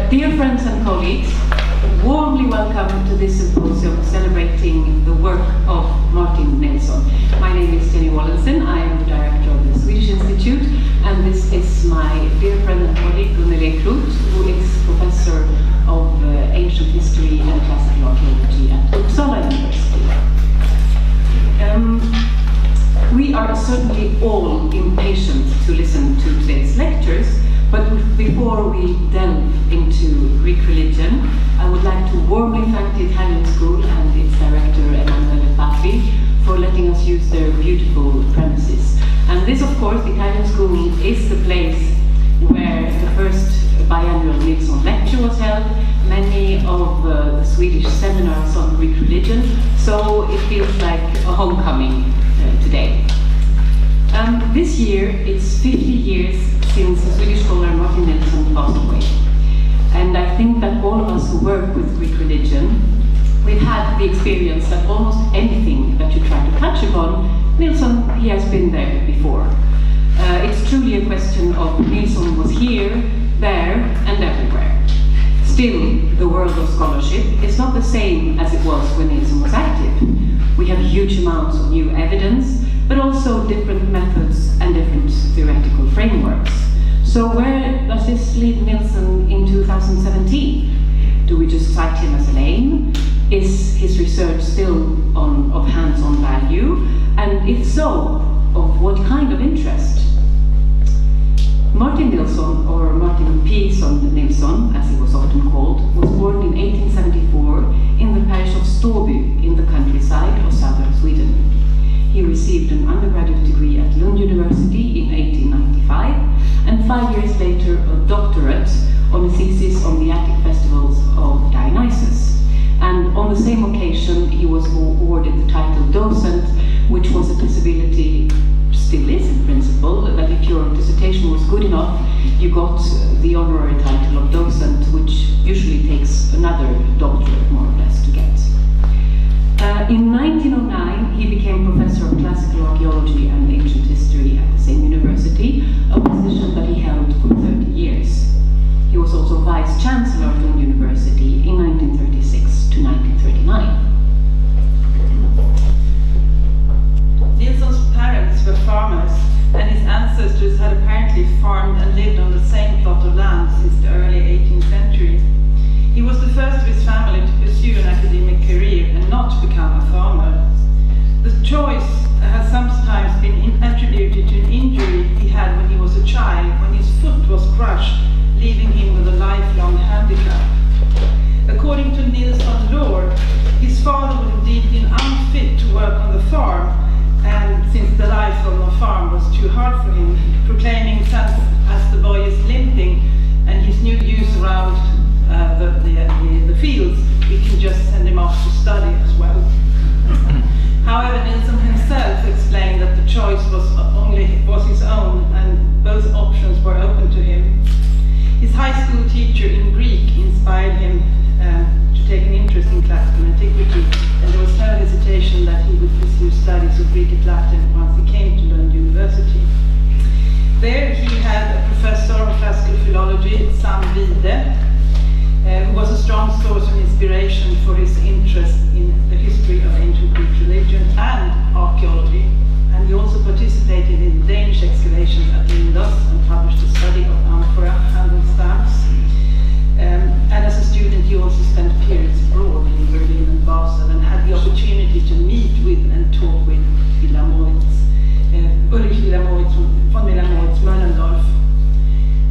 Dear friends and colleagues, warmly welcome to this symposium celebrating the work of Martin Nilsson. My name is Jenny Wallensen. I am the director of the Swedish Institute, and this is my dear friend and colleague Gunnel Krut, who is professor of ancient history and classical archaeology at Uppsala University. We are certainly all impatient to listen to today's lectures, but before we delve into Greek religion, I would like to warmly thank the Italian School and its director Emanuele Paffi for letting us use their beautiful premises. And this, of course, the Italian School is the place where the first biannual Nilsson lecture was held, many of the Swedish seminars on Greek religion, so it feels like a homecoming today. This year, it's 50 years since the Swedish scholar Martin Nilsson passed away. And I think that all of us who work with Greek religion, we've had the experience that almost anything that you try to touch upon, Nilsson, he has been there before. It's truly a question of Nilsson was here, there, and everywhere. Still, the world of scholarship is not the same as it was when Nilsson was active. We have huge amounts of new evidence, but also different methods and different theoretical frameworks. So where does this leave Nilsson in 2017? Do we just cite him as a name? Is his research still of hands-on value? And if so, of what kind of interest? Martin Nilsson, or Martin Pearson Nilsson, as he was often called, was born in 1874 in the parish of Ståby in the countryside of southern Sweden. He received an undergraduate degree at Lund University in 1895, and 5 years later a doctorate on a thesis on the Attic festivals of Dionysus. And on the same occasion he was awarded the title docent, which was a possibility, still is in principle, that if your dissertation was good enough, you got the honorary title of docent, which usually takes another doctorate more or less to get. In 1909, he became professor of classical archaeology and ancient history at the same university, a position that he held for 30 years. He was also vice chancellor of Lund University in 1936 to 1939. Nilsson's parents were farmers, and his ancestors had apparently farmed and lived on the same plot of land since the early 18th century. He was the first of his family to pursue an academic career and not to become a farmer. The choice has sometimes been attributed to an injury he had when he was a child, when his foot was crushed, leaving him with a lifelong handicap. According to Nilsson's lore, his father would indeed been unfit to work on the farm, and since the life on the farm was too hard for him, proclaiming that as the boy is limping and his new use around the fields, we can just send him off to study as well. However, Nilsson himself explained that the choice was his own, and both options were open to him. His high school teacher in Greek inspired him to take an interest in classical antiquity, and there was no hesitation that he would pursue studies of Greek and Latin once he came to Lund University. There he had a professor of classical philology, Sam Wide, who was a strong source of inspiration for his interest in the history of ancient Greek religion and archaeology. And he also participated in Danish excavations at Lindos and published a study of amphora handle stamps. And as a student he also spent periods abroad in Berlin and Basel and had the opportunity to meet with and talk with Ulrich von Wilamowitz-Möllendorf.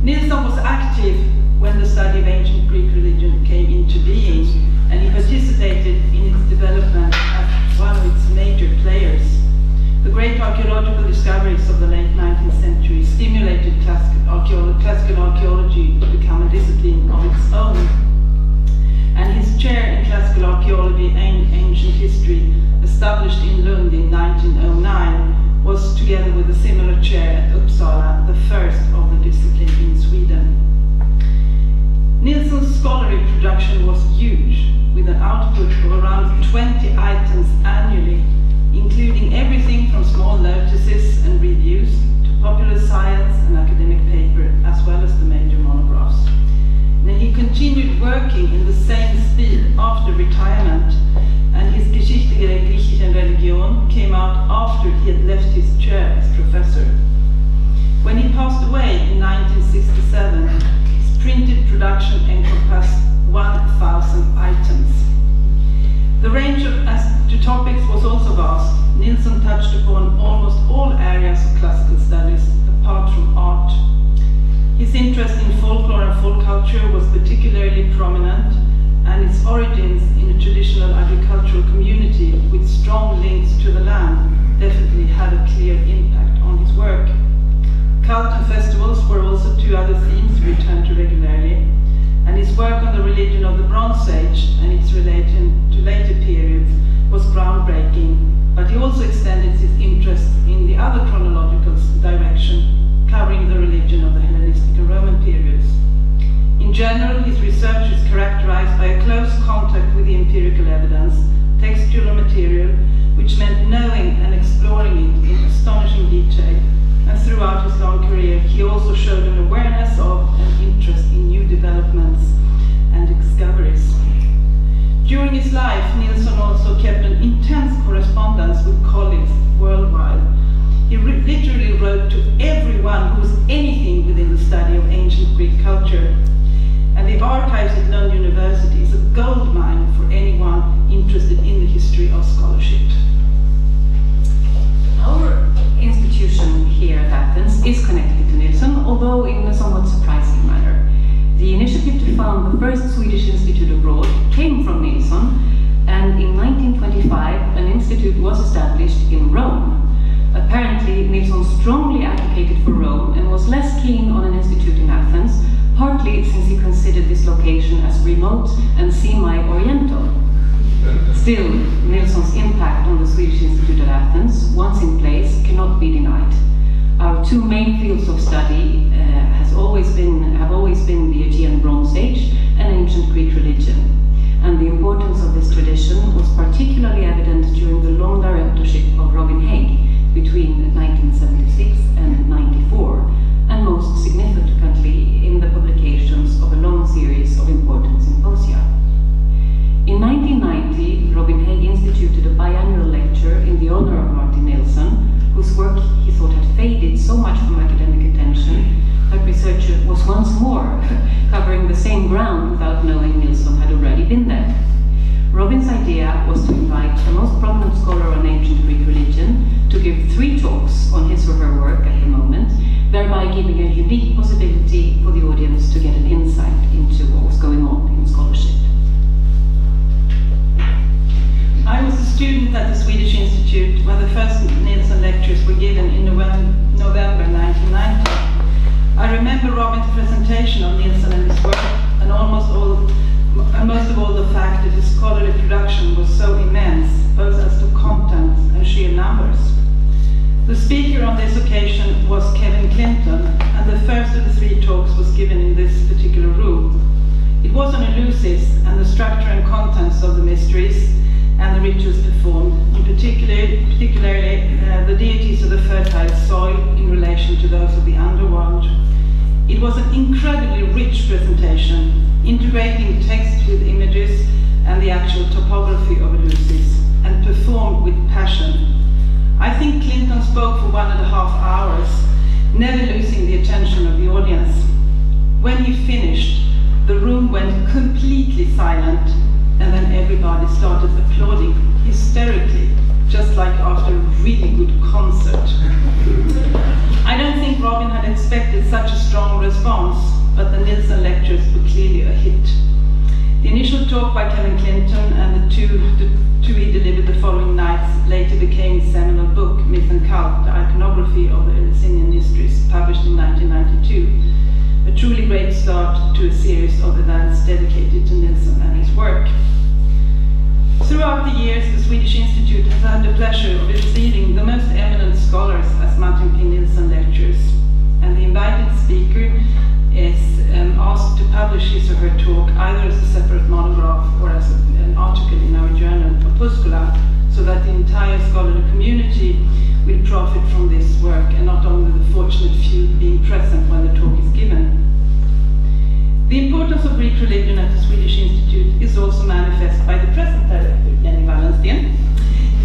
Nilsson was active when the study of ancient Greek religion came into being, and he participated in its development as one of its major players. The great archaeological discoveries of the late 19th century stimulated classical archaeology to become a discipline of its own. And his chair in classical archaeology and ancient history, established in Lund in 1909, was, together with a similar chair at Uppsala, the first of the discipline in Sweden. Nilsson's scholarly production was huge, with an output of around 20 items annually, including everything from small notices and reviews to popular science and academic paper, as well as the major monographs. And he continued working in the same speed after retirement, and his Geschichte der griechischen Religion came out after he had left his chair as professor. When he passed away in 1967, his printed production encompassed 1,000 items. The range of topics was also vast. Nilsson touched upon almost all areas of classical studies, apart from art. His interest in folklore and folk culture was particularly prominent, and its origins in a traditional agricultural community with strong links to the land definitely had a clear impact on his work. Cult and festivals were also two other themes he returned to regularly, and his work on the religion of the Bronze Age and its relation to later periods was groundbreaking, but he also extended his interest in the other chronological direction, covering the religion of the Hellenistic and Roman periods. In general, his research is characterized by a close contact with the empirical evidence, textual material, which meant knowing and exploring it in astonishing detail. And throughout his long career, he also showed an awareness of and interest in new developments and discoveries. During his life, Nilsson also kept an intense correspondence with colleagues worldwide. He literally wrote to everyone who was anything within the study of ancient Greek culture. And the archives at Lund University is a gold mine for anyone interested in the history of scholarship. Our institution here at Athens is connected to Nilsson, although in a somewhat surprising manner. The initiative to found the first Swedish Institute abroad came from Nilsson, and in 1925 an institute was established in Rome. Apparently, Nilsson strongly advocated for Rome and was less keen on an institute in Athens, partly since he considered this location as remote and semi-oriental. Still, Nilsson's impact on the Swedish Institute at Athens, once in place, cannot be denied. Our two main fields of study have always been the Aegean Bronze Age and ancient Greek religion. And the importance of this tradition was particularly evident during the long directorship of Robin Haig between 1976 and 94, and most significantly in the publications of a long series of important symposia. In 1990, Robin Haig instituted a biannual lecture in the honor of Martin Nilsson, whose work he thought had faded so much from academic attention that researcher was once more covering the same ground without knowing Nilsson had already been there. Robin's idea was to invite the most prominent scholar on ancient Greek religion to give 3 talks on his or her work at the moment, thereby giving a unique possibility for the audience to get an insight into what was going on in scholarship. I was a student at the Swedish Institute when the first Nilsson lectures were given in November 1990. I remember Robin's presentation of Nilsson and his work, and most of all the fact that his scholarly production was so immense, both as to content and sheer numbers. The speaker on this occasion was Kevin Clinton, and the first of the 3 talks was given in this particular room. It was on Eleusis and the structure and contents of the mysteries and the rituals performed, in particularly the deities of the fertile soil in relation to those of the underworld. It was an incredibly rich presentation, integrating text with images and the actual topography of Eleusis, and performed with passion. I think Clinton spoke for 1.5 hours, never losing the attention of the audience. When he finished, the room went completely silent, and then everybody started applauding hysterically, just like after a really good concert. I don't think Robin had expected such a strong response, but the Nilsson lectures were clearly a hit. The initial talk by Kevin Clinton and the two he delivered the following nights later became his seminal book, Myth and Cult, the iconography of the Eleusinian mysteries, published in 1992. A truly great start to a series of events dedicated to Nilsson and his work. Throughout the years, the Swedish Institute has had the pleasure of receiving the most eminent scholars as Martin P. Nilsson lectures, and the invited speaker is asked to publish his or her talk either as a separate monograph or as an article in our journal, Opuscula, so that the entire scholarly community will profit from this work, and not only the fortunate few being present when the talk is given. The importance importance of Greek religion at the Swedish Institute is also manifest by the present director, Jenny Wallensten.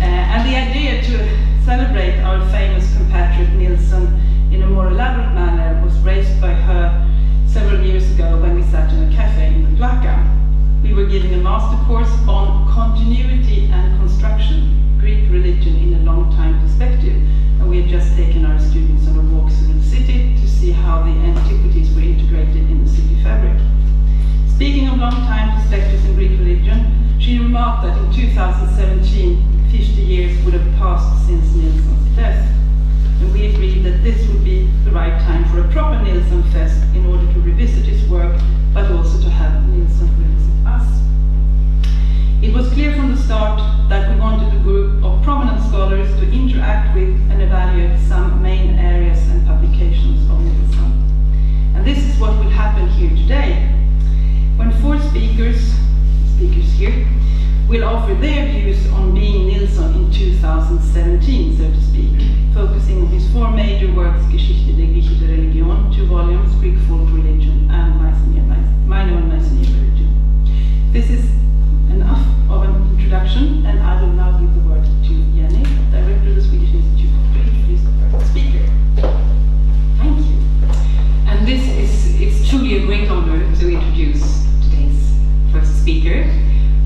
And the idea to celebrate our famous compatriot Nilsson in a more elaborate manner was raised by her several years ago when we sat in a cafe in the Plaka. We were giving a master course on continuity and construction, Greek religion in a long time perspective, and we had just taken our students on a walk through the city to see how the antiquities were integrated in the city fabric. Speaking of long time perspectives in Greek religion, she remarked that in 2017, 50 years would have passed since Nilsson's death, and we agreed that this would be the right time for a proper Nilsson fest in order to revisit his work, but also to have Nilsson revisit us. It was clear from the start that we wanted a group of prominent scholars to interact with and evaluate some main areas and publications of Nilsson. And this is what will happen here today, when four speakers here, will offer their views on being Nilsson in 2017, so to speak, focusing on his four major works, Geschichte, griechische Religion, 2 volumes, Greek folk religion, and minor and Mycenaean religion. This is enough of an introduction, and I will now give the word to Jenny, Director of the Swedish Institute, to introduce the first speaker. Thank you. And it's truly a great honor to introduce today's first speaker,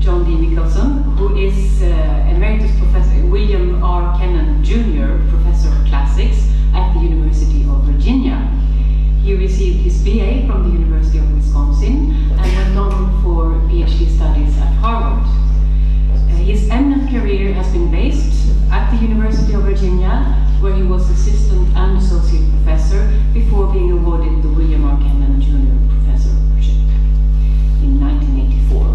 Jon D. Mikalson, who is Emeritus Professor William R. Kenan Jr., Professor of Classics at the University of Virginia. He received his BA from the University of Wisconsin and went on for PhD studies at Harvard. His eminent career has been based at the University of Virginia, where he was assistant and associate professor before being awarded the William R. Kenan Jr. Professorship in 1984.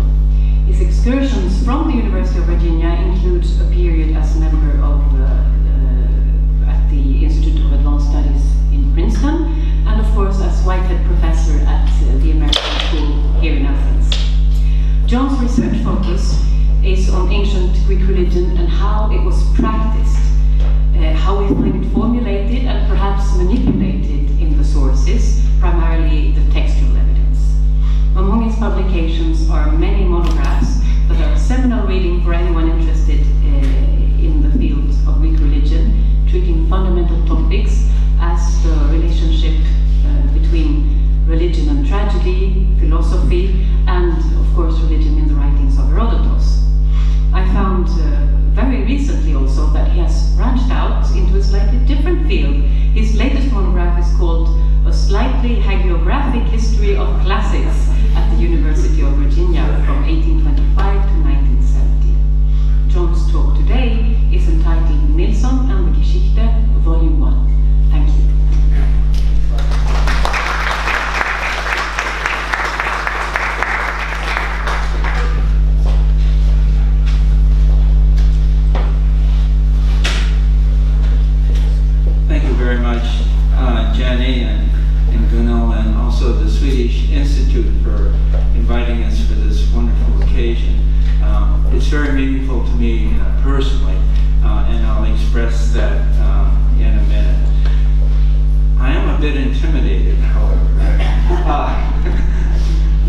His excursions from the University of Virginia include a period as member of at the Institute of Advanced Studies in Princeton, and of course as Whitehead Professor at the American School here in Athens. Jon's research focus is on ancient Greek religion and how it was practiced, how we find it formulated and perhaps manipulated in the sources, primarily the textual evidence. Among his publications are many monographs that are a seminal reading for anyone interested in the field of Greek religion, treating fundamental topics as the relationship between religion and tragedy, philosophy, and of course religion in the writings of Herodotus. I found very recently also that he has branched out into a slightly different field. His latest monograph is called A Slightly Hagiographic History of Classics at the University of Virginia from 1825 to 1970. Jon's talk today is entitled Nilsson and the Geschichte, Volume 1. Thank you. Thank you very much, Jenny and Gunnar, and also the Swedish Institute for inviting us for this wonderful occasion. It's very meaningful to me personally, and I'll express that in a minute. I am a bit intimidated, however,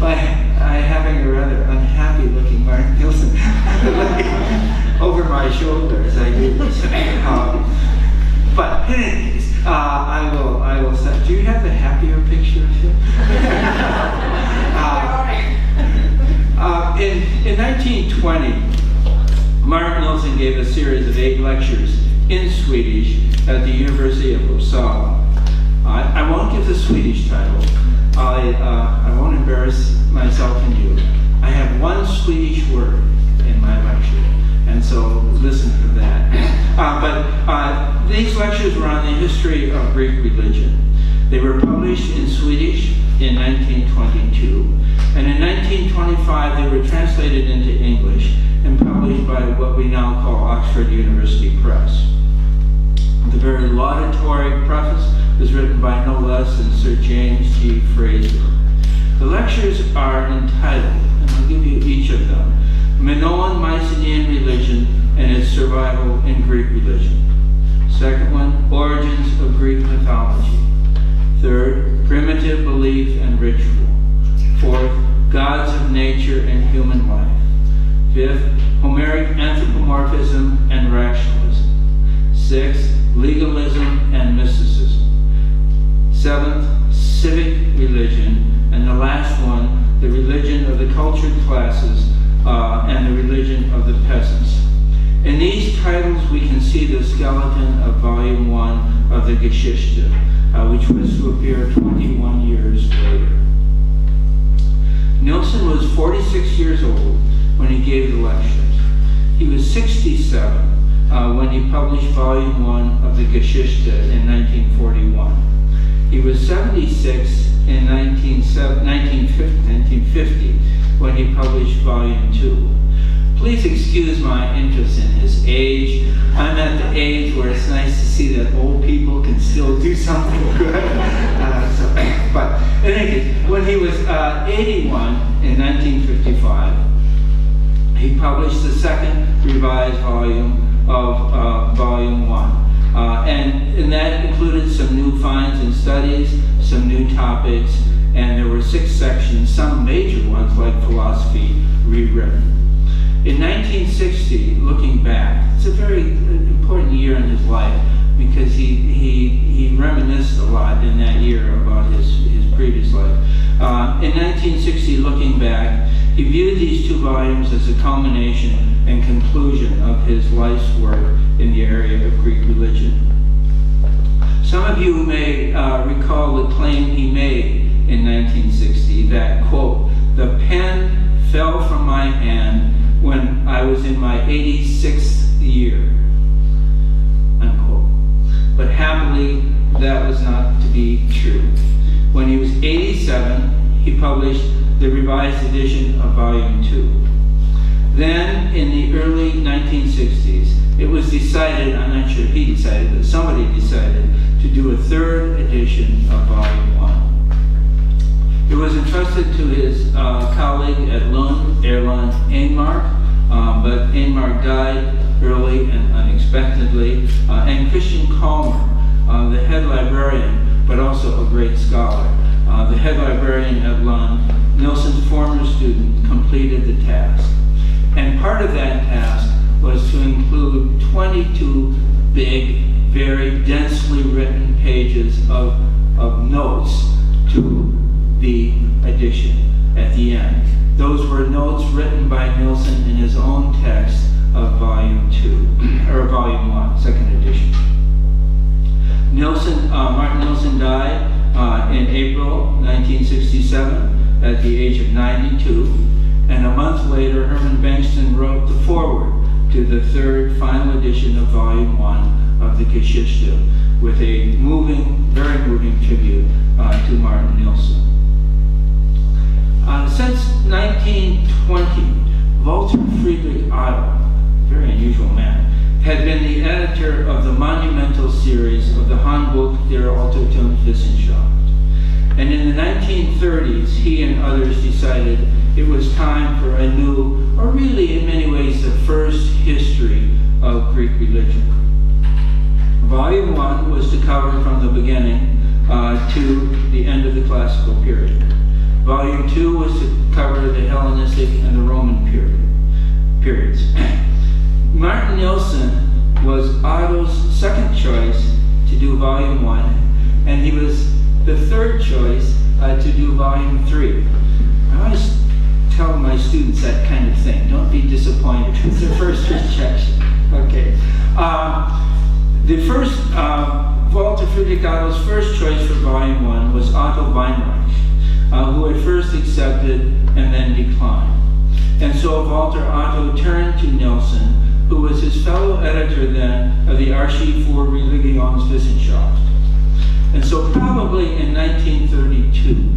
by having a rather unhappy looking Mark Nilsson over my shoulder as I do this. But in any case, I will say, do you have the happier picture of him? In 1920, Mark Nilsson gave a series of 8 lectures in Swedish at the University of Uppsala. I won't give the Swedish title. I won't embarrass myself and you. I have one Swedish word in my lecture, and so listen for that. But these lectures were on the history of Greek religion. They were published in Swedish in 1922, and in 1925 they were translated into English and published by what we now call Oxford University Press. The very laudatory preface was written by no less than Sir James G. Fraser. The lectures are entitled, and I'll give you each of them, Minoan Mycenaean Religion and its Survival in Greek Religion. Second one, Origins of Greek Mythology. Third, Primitive Belief and Ritual. Fourth, Gods of Nature and Human Life. 5th, Homeric Anthropomorphism and Rationalism. 6th, Legalism and Mysticism. 7th, Civic Religion. And the last one, the religion of the cultured classes and the religion of the peasants. In these titles, we can see the skeleton of Volume 1 of the Geschichte, which was to appear 21 years later. Nilsson was 46 years old when he gave the lectures. He was 67 when he published Volume 1 of the Geschichte in 1941. He was 76 in 1950 when he published Volume 2. Please excuse my interest in his age. I'm at the age where it's nice to see that old people can still do something good. But in any case, when he was 81 in 1955, he published the second revised volume of Volume 1. And that included some new finds and studies, some new topics, and there were 6 sections, some major ones like philosophy, rewritten. In 1960, looking back, it's a very important year in his life because he reminisced a lot in that year about his previous life. In 1960, looking back, he viewed these 2 volumes as a culmination and conclusion of his life's work in the area of Greek religion. Some of you may recall the claim he made in 1960 that, quote, "The pen fell from my hand when I was in my 86th year," unquote. But happily, that was not to be true. When he was 87, he published the revised edition of Volume 2. Then, in the early 1960s, it was decided, I'm not sure he decided, but somebody decided to do a 3rd edition of Volume 1. It was entrusted to his colleague at Lund, Erland Einmark, but Einmark died early and unexpectedly, and Christian Kalmer, the head librarian, but also a great scholar, the head librarian at Lund, Nilsson's former student, completed the task. And part of that task was to include 22 big, very densely written pages of notes to the edition at the end. Those were notes written by Nilsson in his own text of Volume 2, or Volume 1, second edition. Martin Nilsson died in April 1967 at the age of 92, and a month later Herman Bengtsson wrote the foreword to the 3rd final edition of Volume 1 of the Geschichte with a very moving tribute to Martin Nilsson. Since 1920, Walter Friedrich Otto, a very unusual man, had been the editor of the monumental series of the Handbuch der Altertum Wissenschaft. And in the 1930s, he and others decided it was time for a new, or really in many ways the first history of Greek religion. Volume 1 was to cover from the beginning to the end of the classical period. Volume 2 was to cover the Hellenistic and the Roman periods. Martin Nilsson was Otto's second choice to do Volume 1, and he was the third choice to do Volume 3. I always tell my students that kind of thing. Don't be disappointed with the first rejection. Okay. Walter Friedrich Otto's first choice for Volume 1 was Otto Weinreich, who had first accepted and then declined. And so Walter Otto turned to Nilsson, who was his fellow editor then of the Archiv für Religionswissenschaft. And so probably in 1932,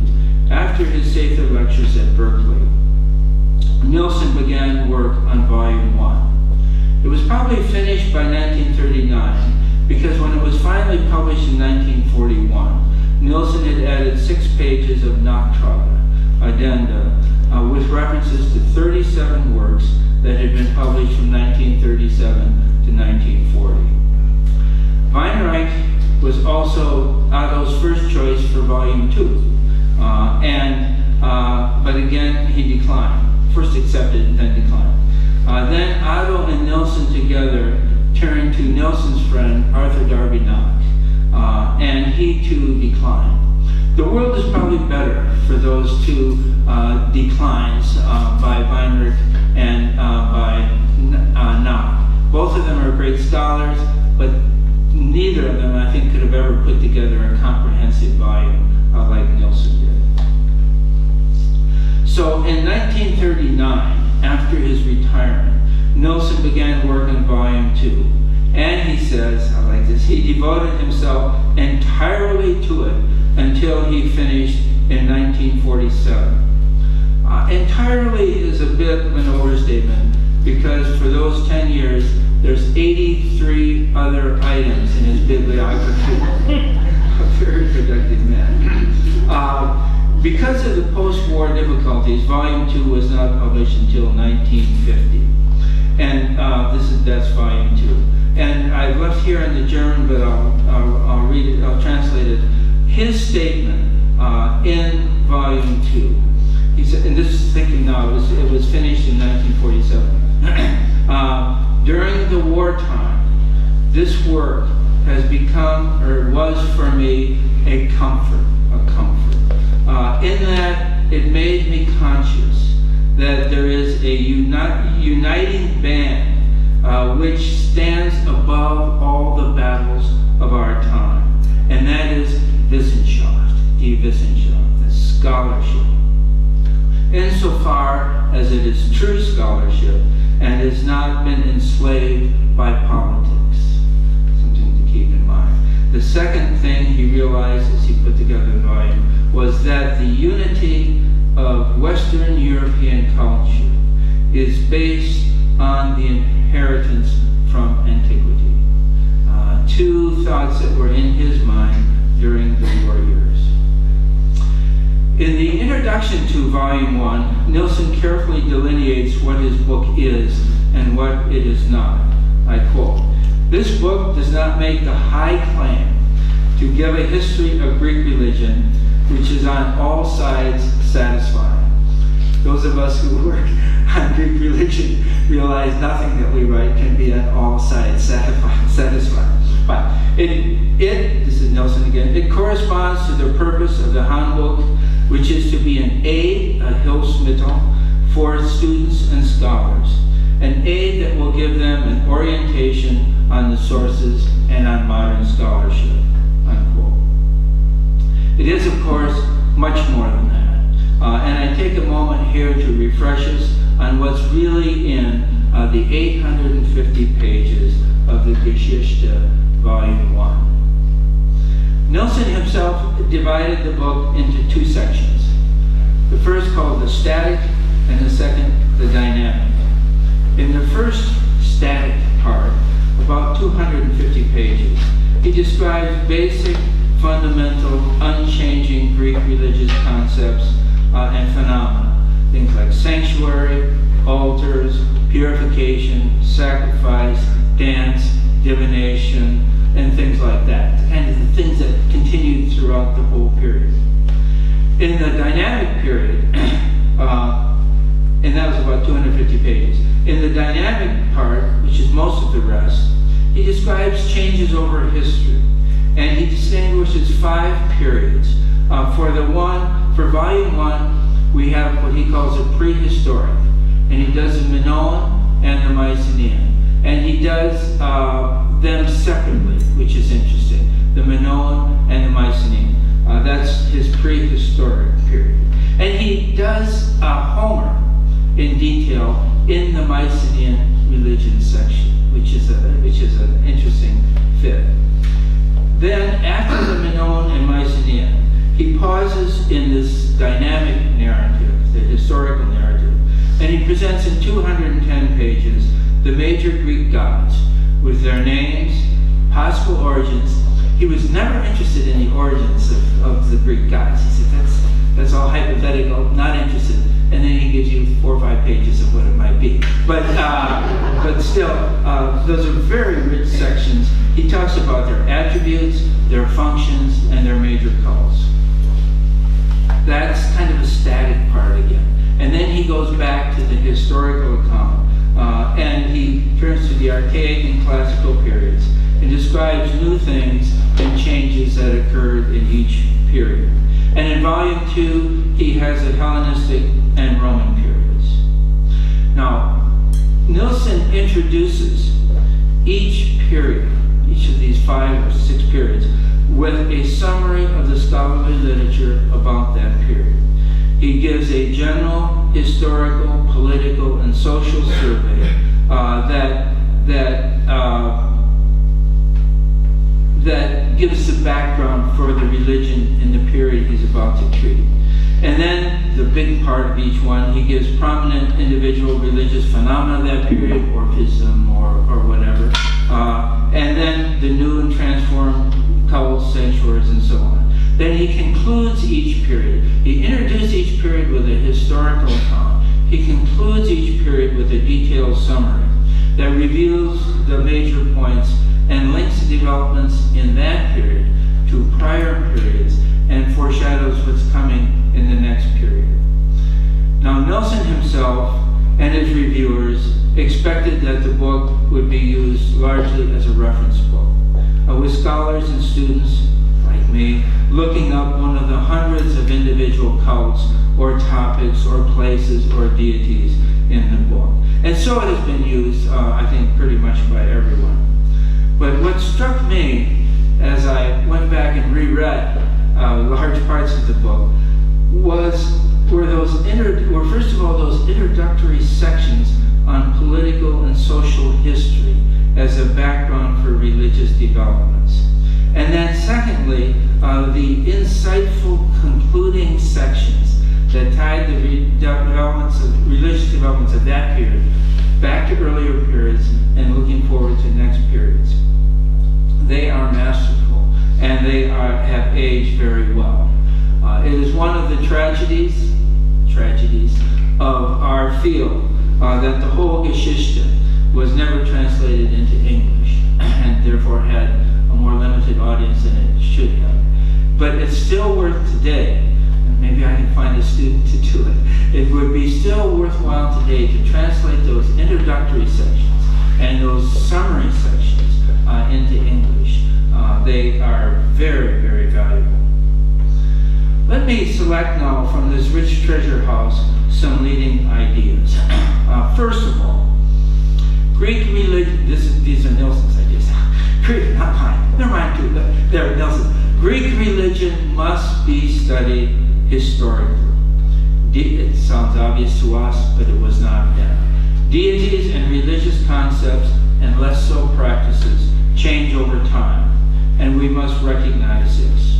after his Sather lectures at Berkeley, Nilsson began work on Volume 1. It was probably finished by 1939, because when it was finally published in 1941, Nilsson had added 6 pages of Nachtrage, addenda, with references to 37 works that had been published from 1937 to 1940. Weinreich was also Otto's first choice for Volume 2, and but again, he declined. First accepted and then declined. Then Otto and Nilsson together turned to Nilsson's friend, Arthur Darby Knock, and he too declined. The world is probably better for those two declines by Weinrich and by Knock. Both of them are great scholars, but neither of them, I think, could have ever put together a comprehensive volume like Nilsson did. So in 1939, after his retirement, Nilsson began work on volume 2. And he says, I like this, he devoted himself entirely to it until he finished in 1947. Entirely is a bit of an overstatement, because for those 10 years, there's 83 other items in his bibliography. A very productive man. Because of the post-war difficulties, Volume 2 was not published until 1950. And that's Volume 2. And I've left here in the German, but I'll read it, I'll translate it. His statement in Volume 2, he said, and this is thinking now, it was finished in 1947. During the wartime, this work has become, or was for me, a comfort. In that it made me conscious that there is a uniting band which stands above all the battles of our time, and that is Wissenschaft, die Wissenschaft, the scholarship. Insofar as it is true scholarship and has not been enslaved by politics. Something to keep in mind. The second thing he realized as he put together the volume was that the unity of Western European culture is based on the inheritance from antiquity. Two thoughts that were in his mind during the war years. In the introduction to Volume 1, Nilsson carefully delineates what his book is and what it is not. I quote, "This book does not make the high claim to give a history of Greek religion which is on all sides satisfying." Those of us who work on Greek religion realize nothing that we write can be on all sides satisfying. But this is Nilsson again, it corresponds to the purpose of the Handbuch, which is to be an aid, a Hilfsmittel, for students and scholars. An aid that will give them an orientation on the sources and on modern scholarship, unquote. It is, of course, much more than that. And I take a moment here to refresh us on what's really in the 850 pages of the Geschichte, Volume 1. Nilsson himself divided the book into two sections. The first called the static, and the second, the dynamic. In the first static part, about 250 pages, he describes basic, fundamental, unchanging Greek religious concepts and phenomena. Things like sanctuary, altars, purification, sacrifice, dance, divination, and things like that. And the things that continued throughout the whole period. In the dynamic period, and that was about 250 pages. In the dynamic part, which is most of the rest, he describes changes over history. And he distinguishes 5 periods. For Volume 1, we have what he calls a prehistoric. And he does the Minoan and the Mycenaean. And he does them separately, which is interesting. The Minoan and the Mycenaean. That's his prehistoric period. And he does Homer in detail in the Mycenaean religion section, which is an interesting fit. Then, after the Minoan and Mycenaean, he pauses in this dynamic narrative, the historical narrative, and he presents in 210 pages the major Greek gods with their names, possible origins. He was never interested in the origins of the Greek gods. He said, that's all hypothetical, not interested. And then he gives you 4 or 5 pages of what it might be. But still, those are very rich sections. He talks about their attributes, their functions, and their major cults. That's kind of a static part again. historical account. And he turns to the archaic and classical periods and describes new things and changes that occurred in each period. And in volume 2, he has the Hellenistic and Roman periods. Now, Nilsson introduces each period, each of these 5 or 6 periods, with a summary of the scholarly literature about that period. He gives a general historical, political, and social survey that gives the background for the religion in the period he's about to treat. And then the big part of each one, he gives prominent individual religious phenomena of that period, orphism or whatever, and then the new and transformed cults, sanctuaries, and so on. Then he concludes each period. He introduces each period with a historical account. He concludes each period with a detailed summary that reveals the major points and links the developments in that period to prior periods and foreshadows what's coming in the next period. Now, Nilsson himself and his reviewers expected that the book would be used largely as a reference book, with scholars and students like me looking up one of the hundreds of individual cults or topics or places or deities in the book. And so it has been used, I think, pretty much by everyone. But what struck me as I went back and reread large parts of the book were first of all those introductory sections on political and social history as a background for religious developments. And then secondly, the insightful concluding sections that tied the religious developments of that period back to earlier periods and looking forward to next periods. They are masterful, and they have aged very well. It is one of the tragedies of our field that the whole Geschichte was never translated into English, and therefore had a more limited audience than it should have. But it's still worth today, and maybe I can find a student to do it. It would be still worthwhile today to translate those introductory sections and those summary sections into English. They are very, very valuable. Let me select now from this rich treasure house some leading ideas. First of all, Greek religion, these are Nilsson's ideas. Not mine, they're mine too, but they're Nilsson's. Greek religion must be studied historically. It sounds obvious to us, but it was not then. Deities and religious concepts, and less so practices, change over time, and we must recognize this.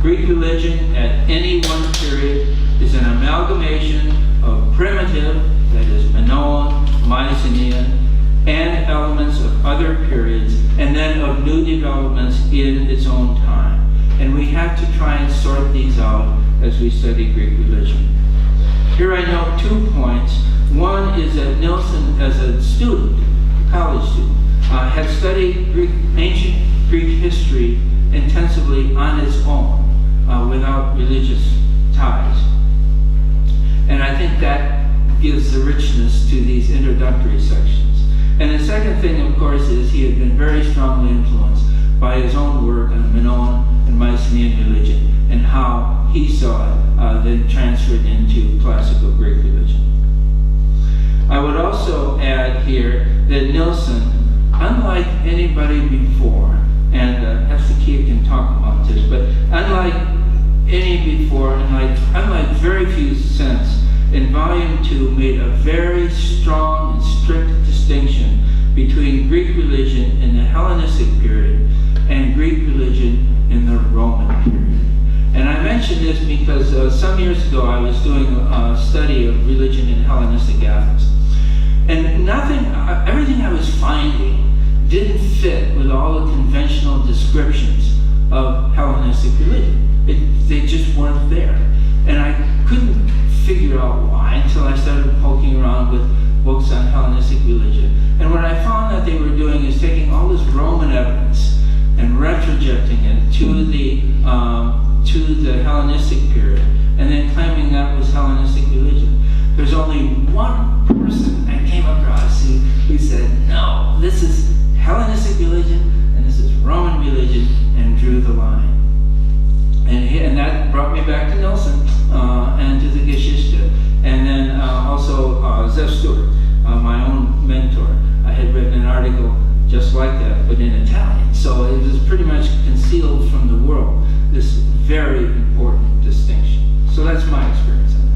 Greek religion at any one period is an amalgamation of primitive, that is Minoan, Mycenaean, and elements of other periods, and then of new developments in its own time. And we have to try and sort these out as we study Greek religion. Here I note 2 points. One is that Nilsson, as a student, a college student, had studied ancient Greek history intensively on its own, without religious ties. And I think that gives the richness to these introductory sections. And the second thing, of course, is he had been very strongly influenced by his own work on Minoan and Mycenaean religion and how he saw it then transferred into classical Greek religion. I would also add here that Nilsson, unlike anybody before, and that's the key, can talk about this, but unlike any before, and unlike very few since, in Volume 2 made a very strong and strict distinction between Greek religion in the Hellenistic period and Greek religion in the Roman period. And I mention this because some years ago I was doing a study of religion in Hellenistic Athens. And everything I was finding didn't fit with all the conventional descriptions of Hellenistic religion. They just weren't there. And I couldn't figure out why until I started poking around with books on Hellenistic religion. And what I found that they were doing is taking all this Roman evidence and retrojecting it to the Hellenistic period, and then claiming that was Hellenistic religion. there's only one person I came across who said, no, this is Hellenistic religion and this is Roman religion, and drew the line. And that brought me back to Nilsson and to the Geschichte. And then also Zef Stewart, my own mentor. I had written an article just like that, but in Italian. So it was pretty much concealed from the world, this very important distinction. So that's my experience on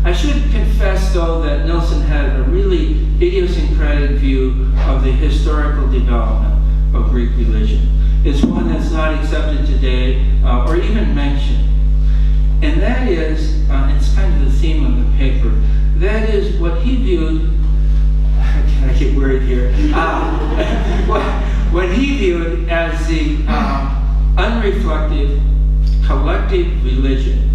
that. I should confess, though, that Nilsson had a really idiosyncratic view of the historical development of Greek religion. It's one that's not accepted today or even mentioned. And that is, it's kind of the theme of the paper, that is what he viewed, I get worried here, what he viewed as the unreflective collective religion,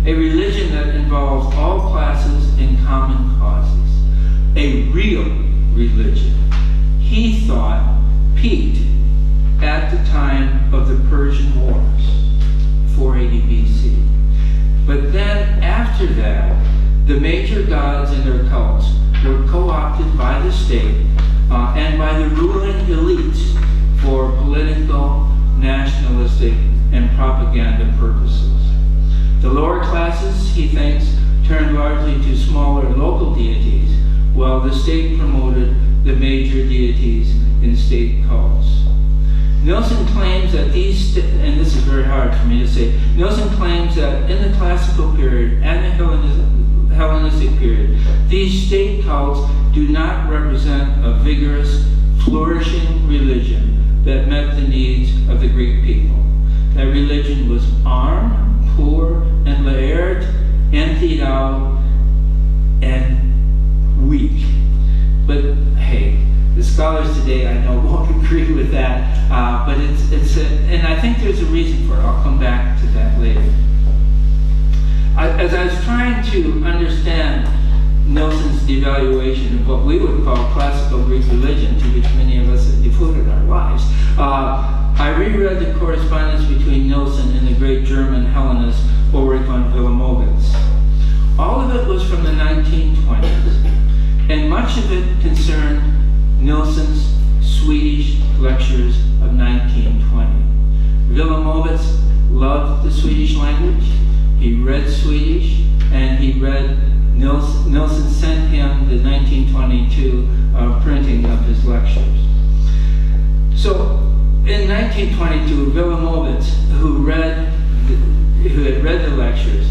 a religion that involves all classes in common causes, a real religion. He thought peaked at the time of the Persian Wars, 480 BC. But then after that, the major gods and their cults were co-opted by the state and by the ruling elites for political, nationalistic, and propaganda purposes. The lower classes, he thinks, turned largely to smaller local deities, while the state promoted the major deities in state cults. Nilsson claims that these, and this is very hard for me to say, Nilsson claims that in the classical period and the Hellenistic period, these state cults do not represent a vigorous, flourishing religion that met the needs of the Greek people. That religion was armed, poor, and layered, emptied out, and weak. But hey, the scholars today, I know, won't agree with that, but and I think there's a reason for it. I'll come back to that later. As I was trying to understand Nilsson's devaluation of what we would call classical Greek religion, to which many of us have devoted our lives, I reread the correspondence between Nilsson and the great German Hellenist Ulrich von Wilamowitz. All of it was from the 1920s, and much of it concerned Nilsson's Swedish lectures of 1920. Wilamowitz loved the Swedish language. He read Swedish, and he read Nilsson sent him the 1922 printing of his lectures. So in 1922, Wilamowitz, who had read the lectures,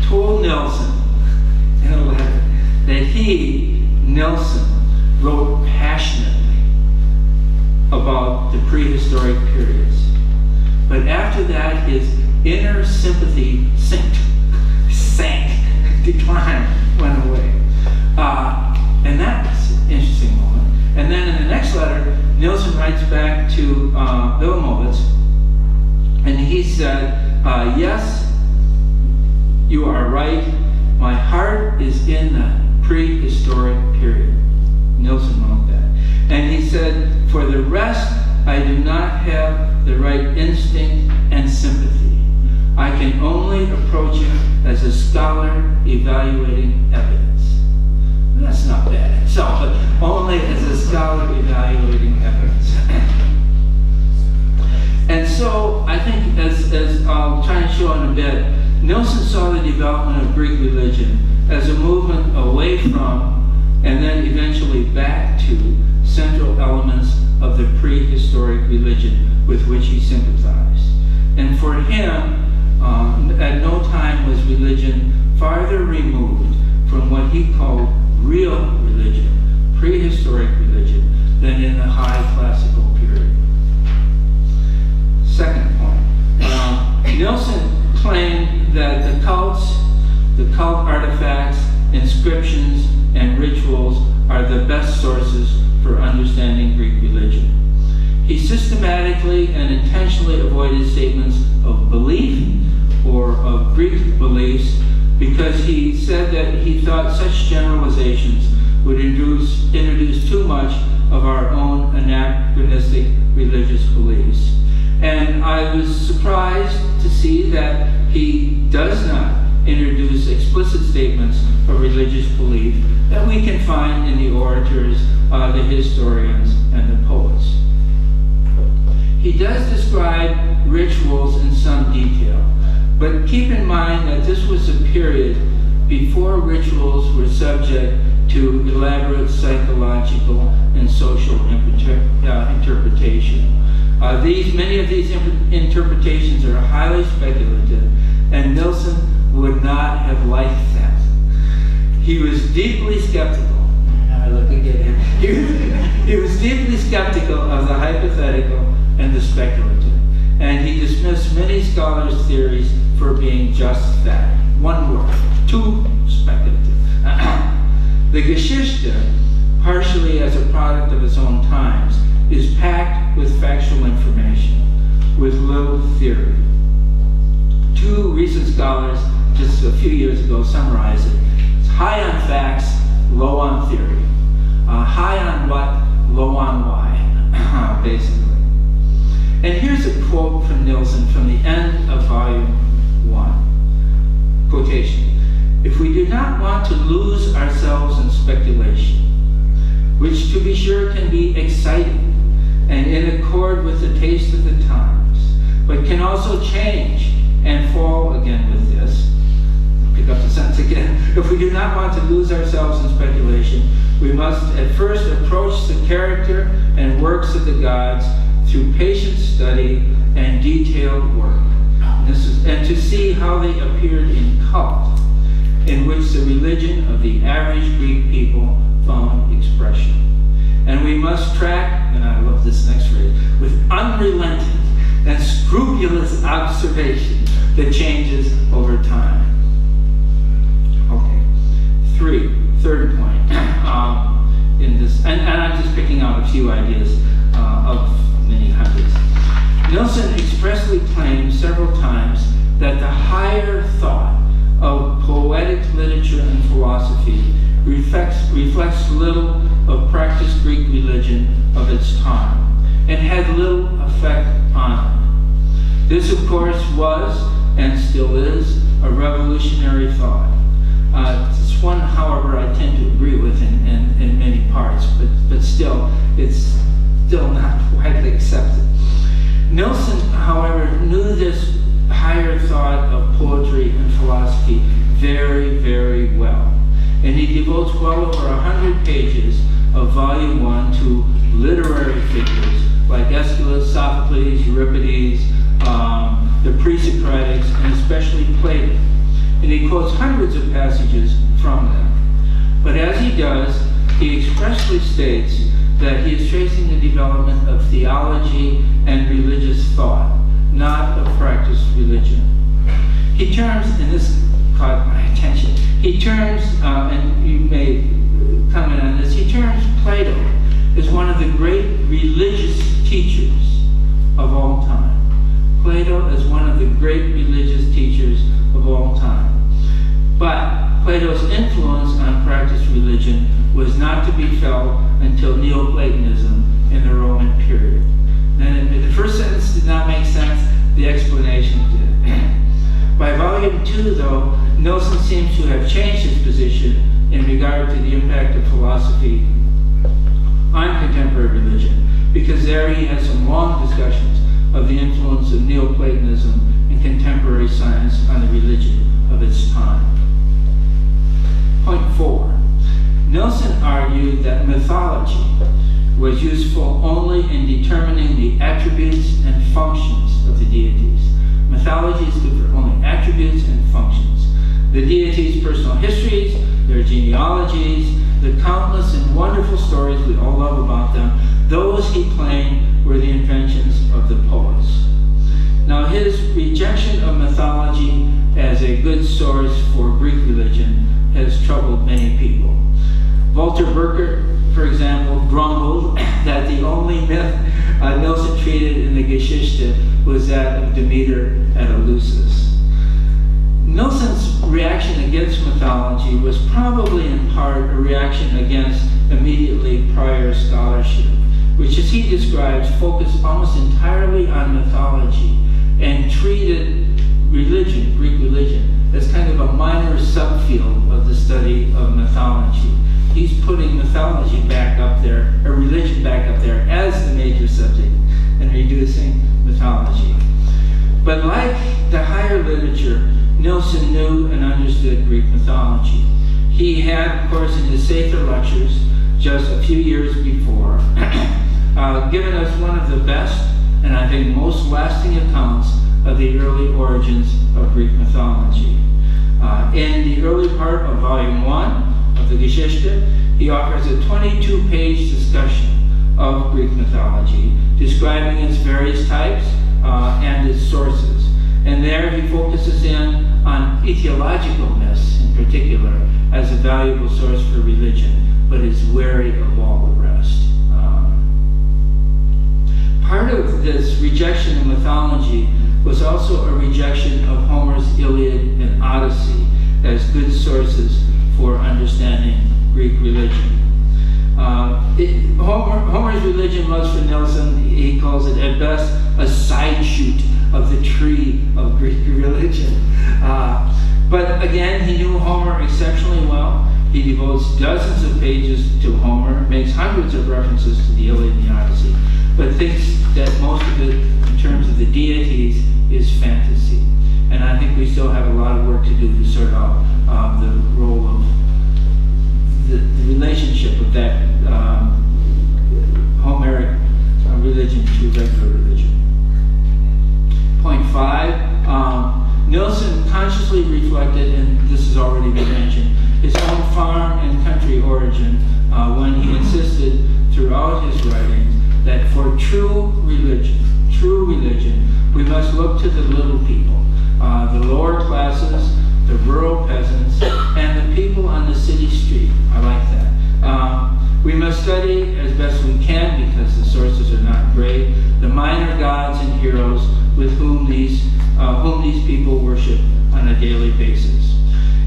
told Nilsson in a letter that he, Nilsson, wrote passionately about the prehistoric periods. But after that, his inner sympathy sank, declined, went away. And that was an interesting moment. And then in the next letter, Nilsson writes back to Wilamowitz, and he said, yes, you are right. My heart is in the prehistoric period. Nilsson wrote that. And he said, for the rest, I do not have the right instinct and sympathy. I can only approach it as a scholar evaluating evidence. That's not bad in itself, but only as a scholar evaluating evidence. And so I think, as I'll try and show in a bit, Nilsson saw the development of Greek religion as a movement away from and then eventually back to central elements of the prehistoric religion with which he sympathized. And for him, at no time was religion farther removed from what he called real religion, prehistoric religion, than in the high classical period. Second point. Nilsson claimed that the cult artifacts, inscriptions, and rituals are the best sources for understanding Greek religion. He systematically and intentionally avoided statements of belief or of Greek beliefs because he said that he thought such generalizations would introduce too much of our own anachronistic religious beliefs. And I was surprised to see that he does not introduce explicit statements of religious belief that we can find in the orators, the historians, and the poets. He does describe rituals in some detail, but keep in mind that this was a period before rituals were subject to elaborate psychological and social interpretation. Many of these interpretations are highly speculative, and Nilsson would not have liked them. He was deeply skeptical. I look again. He was deeply skeptical of the hypothetical and the speculative, and he dismissed many scholars' theories for being just that. One word, too speculative. The Geschichte, partially as a product of its own times, is packed with factual information, with little theory. Two recent scholars, just a few years ago, summarized it. It's high on facts, low on theory. High on what, low on why, basically. And here's a quote from Nilsson from the end of volume 1. Quotation. "If we do not want to lose ourselves in speculation, which to be sure can be exciting and in accord with the taste of the times, but can also change and fall again with this," pick up the sentence again, "if we do not want to lose ourselves in speculation, we must at first approach the character and works of the gods through patient study and detailed work, and to see how they appeared in cult, in which the religion of the average Greek people found expression. And we must track," and I love this next phrase, "with unrelenting and scrupulous observation the changes over time." Okay, third point in this, and I'm just picking out a few ideas of many hundreds. Nilsson expressly claimed several times that the higher thought of poetic literature and philosophy reflects little of practiced Greek religion of its time and had little effect on it. This, of course, was and still is a revolutionary thought. It's one, however, I tend to agree with in many parts, but still, it's still not widely accepted. Nilsson, however, knew this higher thought of poetry and philosophy very, very well. And he devotes well over 100 pages of volume 1 to literary figures like Aeschylus, Sophocles, Euripides, the pre-Socratics, and especially Plato. And he quotes hundreds of passages from them. But as he does, he expressly states that he is tracing the development of theology and religious thought, not of practiced religion. He terms, and this caught my attention, he terms, and you may comment on this, he terms Plato as one of the great religious teachers of all time. Plato as one of the great religious teachers of all time. But Plato's influence on practiced religion was not to be felt until Neoplatonism in the Roman period. And the first sentence did not make sense, the explanation did. By volume 2, though, Nilsson seems to have changed his position in regard to the impact of philosophy on contemporary religion, because there he has some long discussions of the influence of Neoplatonism and contemporary science on the religion of its time. Point 4. Nilsson argued that mythology was useful only in determining the attributes and functions of the deities. Mythology is good for only attributes and functions. The deities' personal histories, their genealogies, the countless and wonderful stories we all love about them, those he claimed were the inventions of the poets. Now, his rejection of mythology as a good source for Greek religion has troubled many people. Walter Burkert, for example, grumbled that the only myth Nilsson treated in the Geschichte was that of Demeter at Eleusis. Nilsson's reaction against mythology was probably in part a reaction against immediately prior scholarship, which, as he describes, focused almost entirely on mythology and treated religion, Greek religion, as kind of a minor subfield of the study of mythology. He's putting mythology back up there, or religion back up there, as the major subject, and reducing mythology. But like the higher literature, Nilsson knew and understood Greek mythology. He had, of course, in his Sefer lectures, just a few years before, given us one of the best, and I think most lasting accounts of the early origins of Greek mythology. In the early part of Volume 1 of the Geschichte, he offers a 22-page discussion of Greek mythology, describing its various types and its sources. And there he focuses in on etiological myths in particular as a valuable source for religion, but is wary of all the rest. Part of this rejection of mythology was also a rejection of Homer's Iliad and Odyssey as good sources for understanding Greek religion. Homer's religion was, for Nilsson, he calls it at best a side shoot of the tree of Greek religion. But again, he knew Homer exceptionally well. He devotes dozens of pages to Homer, makes hundreds of references to the Iliad and the Odyssey, but thinks that most of it, in terms of the deities, is fantasy. And I think we still have a lot of work to do to sort out the role of the relationship of that Homeric religion to regular religion. Point 5, Nilsson consciously reflected, and this has already been mentioned, his own farm and country origin when he insisted throughout his writings that for true religion, we must look to the little people, the lower classes, the rural peasants, and the people on the city street. I like that. We must study as best we can, because the sources are not great, the minor gods and heroes with whom these people worship on a daily basis.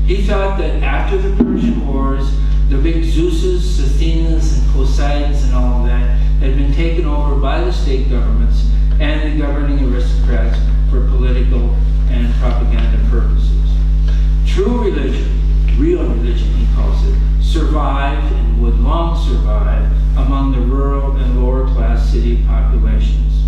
He thought that after the Persian Wars, the big Zeuses, Athenas, and Poseidons and all of that had been taken over by the state governments and the governing aristocrats for political and propaganda purposes. True religion, real religion he calls it, survived and would long survive among the rural and lower class city populations.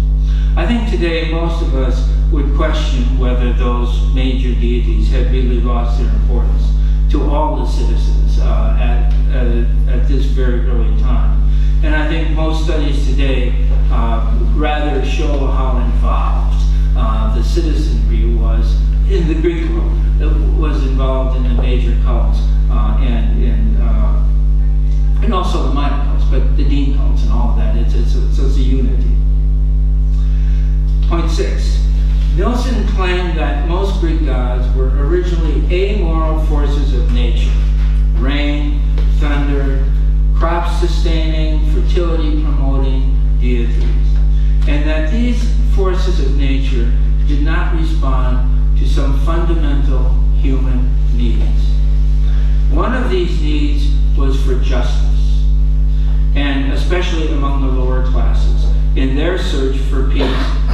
I think today most of us would question whether those major deities have really lost their importance to all the citizens at this very early time. And I think most studies today rather show how involved the citizenry was in the Greek world. It was involved in the major cults and also the minor cults, but the dean cults and all of that. It's a unity. Point 6. Nilsson claimed that most Greek gods were originally amoral forces of nature: rain, thunder, crop-sustaining, fertility-promoting deities, and that these forces of nature did not respond to some fundamental human needs. One of these needs was for justice, and especially among the lower classes, in their search for peace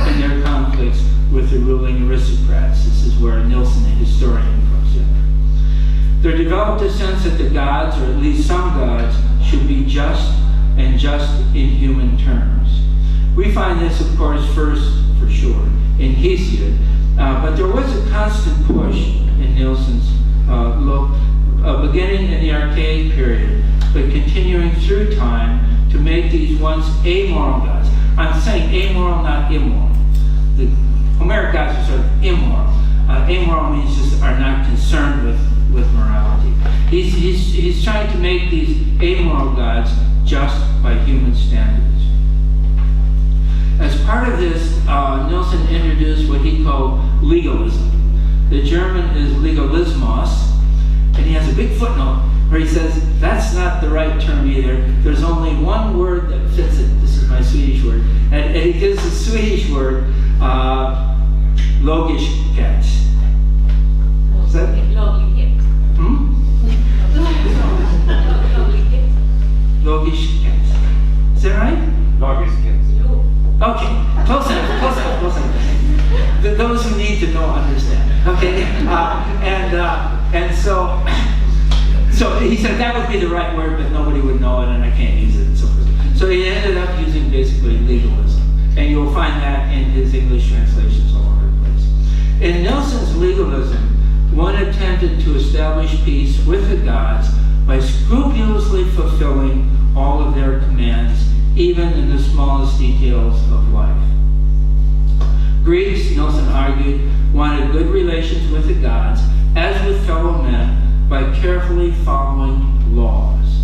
in their conflicts with the ruling aristocrats. This is where Nilsson, the historian, comes in. There developed a sense that the gods, or at least some gods, should be just, and just in human terms. We find this, of course, first, for sure, in Hesiod, but there was a constant push in Nilsson's look, beginning in the Archaic period, but continuing through time, to make these once amoral gods. I'm saying amoral, not immoral. The Homeric gods are sort of immoral. Amoral means just are not concerned with morality. He's trying to make these amoral gods just by human standards. As part of this, Nilsson introduced what he called legalism. The German is legalismos, and he has a big footnote where he says that's not the right term either. There's only one word that fits it. This is my Swedish word. And he gives the Swedish word logischkeit. Is that? Laglighet. Logischkeit. Is that right? Logischkeit. Okay, close enough. Those who need to know understand. Okay, and So he said that would be the right word, but nobody would know it, and I can't use it, and so forth. So he ended up using basically legalism, and you'll find that in his English translations all over the place. In Nilsson's legalism, one attempted to establish peace with the gods by scrupulously fulfilling all of their commands, even in the smallest details of life. Greeks, Nilsson argued, wanted good relations with the gods, as with fellow men, by carefully following laws.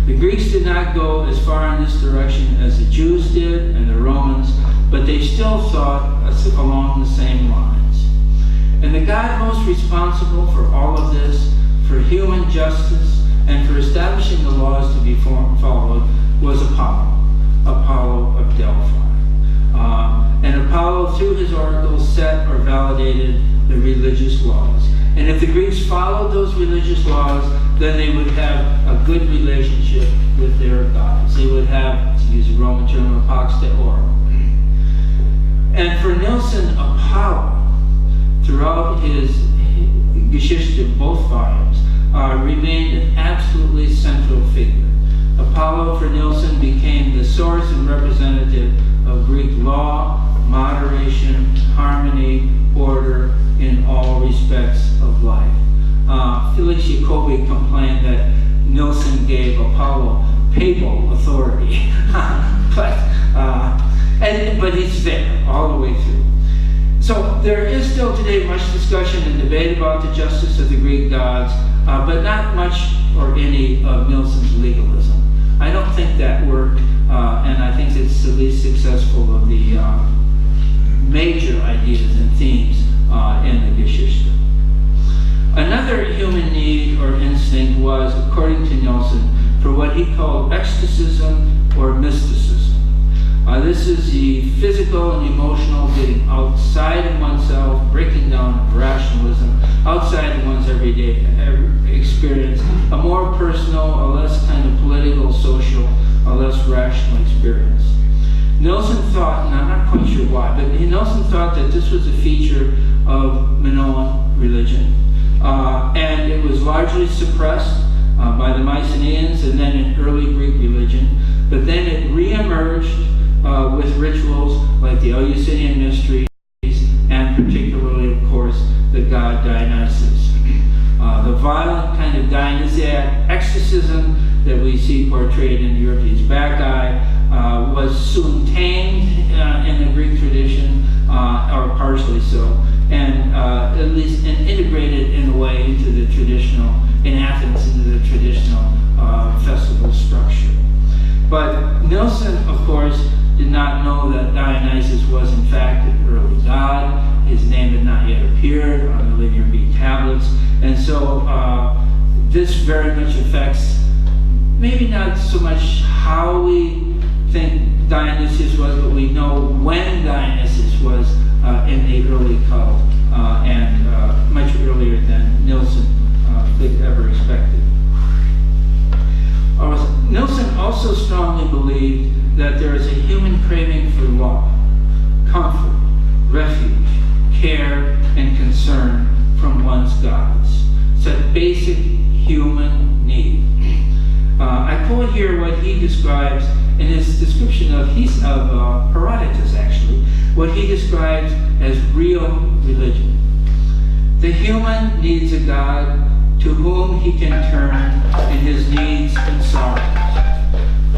The Greeks did not go as far in this direction as the Jews did and the Romans, but they still thought along the same lines. And the god most responsible for all of this, for human justice, and for establishing the laws to be followed, was Apollo of Delphi. And Apollo, through his oracles, set or validated the religious laws. And if the Greeks followed those religious laws, then they would have a good relationship with their gods. They would have, to use a Roman term, pax de oro. And for Nilsson, Apollo, throughout his Geschichte, both volumes, remained an absolutely central figure. Apollo, for Nilsson, became the source and representative of Greek law, moderation, harmony, order in all respects of life. Felix Jacobi complained that Nilsson gave Apollo papal authority, but he's there all the way through. So there is still today much discussion and debate about the justice of the Greek gods, but not much or any of Nilsson's legalism. I don't think that worked, and I think it's the least successful of the major ideas and themes in the Geschichte. Another human need or instinct was, according to Nilsson, for what he called ecstasiism or mysticism. This is the physical and emotional getting outside of oneself, breaking down of rationalism, outside of one's everyday experience, a more personal, a less kind of political, social, a less rational experience. Nilsson thought, and I'm not quite sure why, but Nilsson thought that this was a feature of Minoan religion. And it was largely suppressed by the Mycenaeans and then in early Greek religion. But then it re-emerged with rituals like the Eleusinian mysteries and particularly, of course, the god Dionysus. The violent kind of Dionysiac ecstasiism that we see portrayed in Euripides' Bacchae was soon tamed in the Greek tradition, or partially so, and at least integrated in a way into the traditional, in Athens, into the traditional festival structure. But Nilsson, of course, did not know that Dionysus was in fact an early god. His name had not yet appeared on the Linear B tablets, and so this very much affects maybe not so much how we think Dionysus was, but we know when Dionysus was in the early cult, and much earlier than Nilsson could ever expected. Nilsson also strongly believed that there is a human craving for law, comfort, refuge, care, and concern from one's gods. It's a basic human need. I quote here what he describes in his description of Herodotus, actually, what he describes as real religion. The human needs a God to whom he can turn in his needs and sorrows,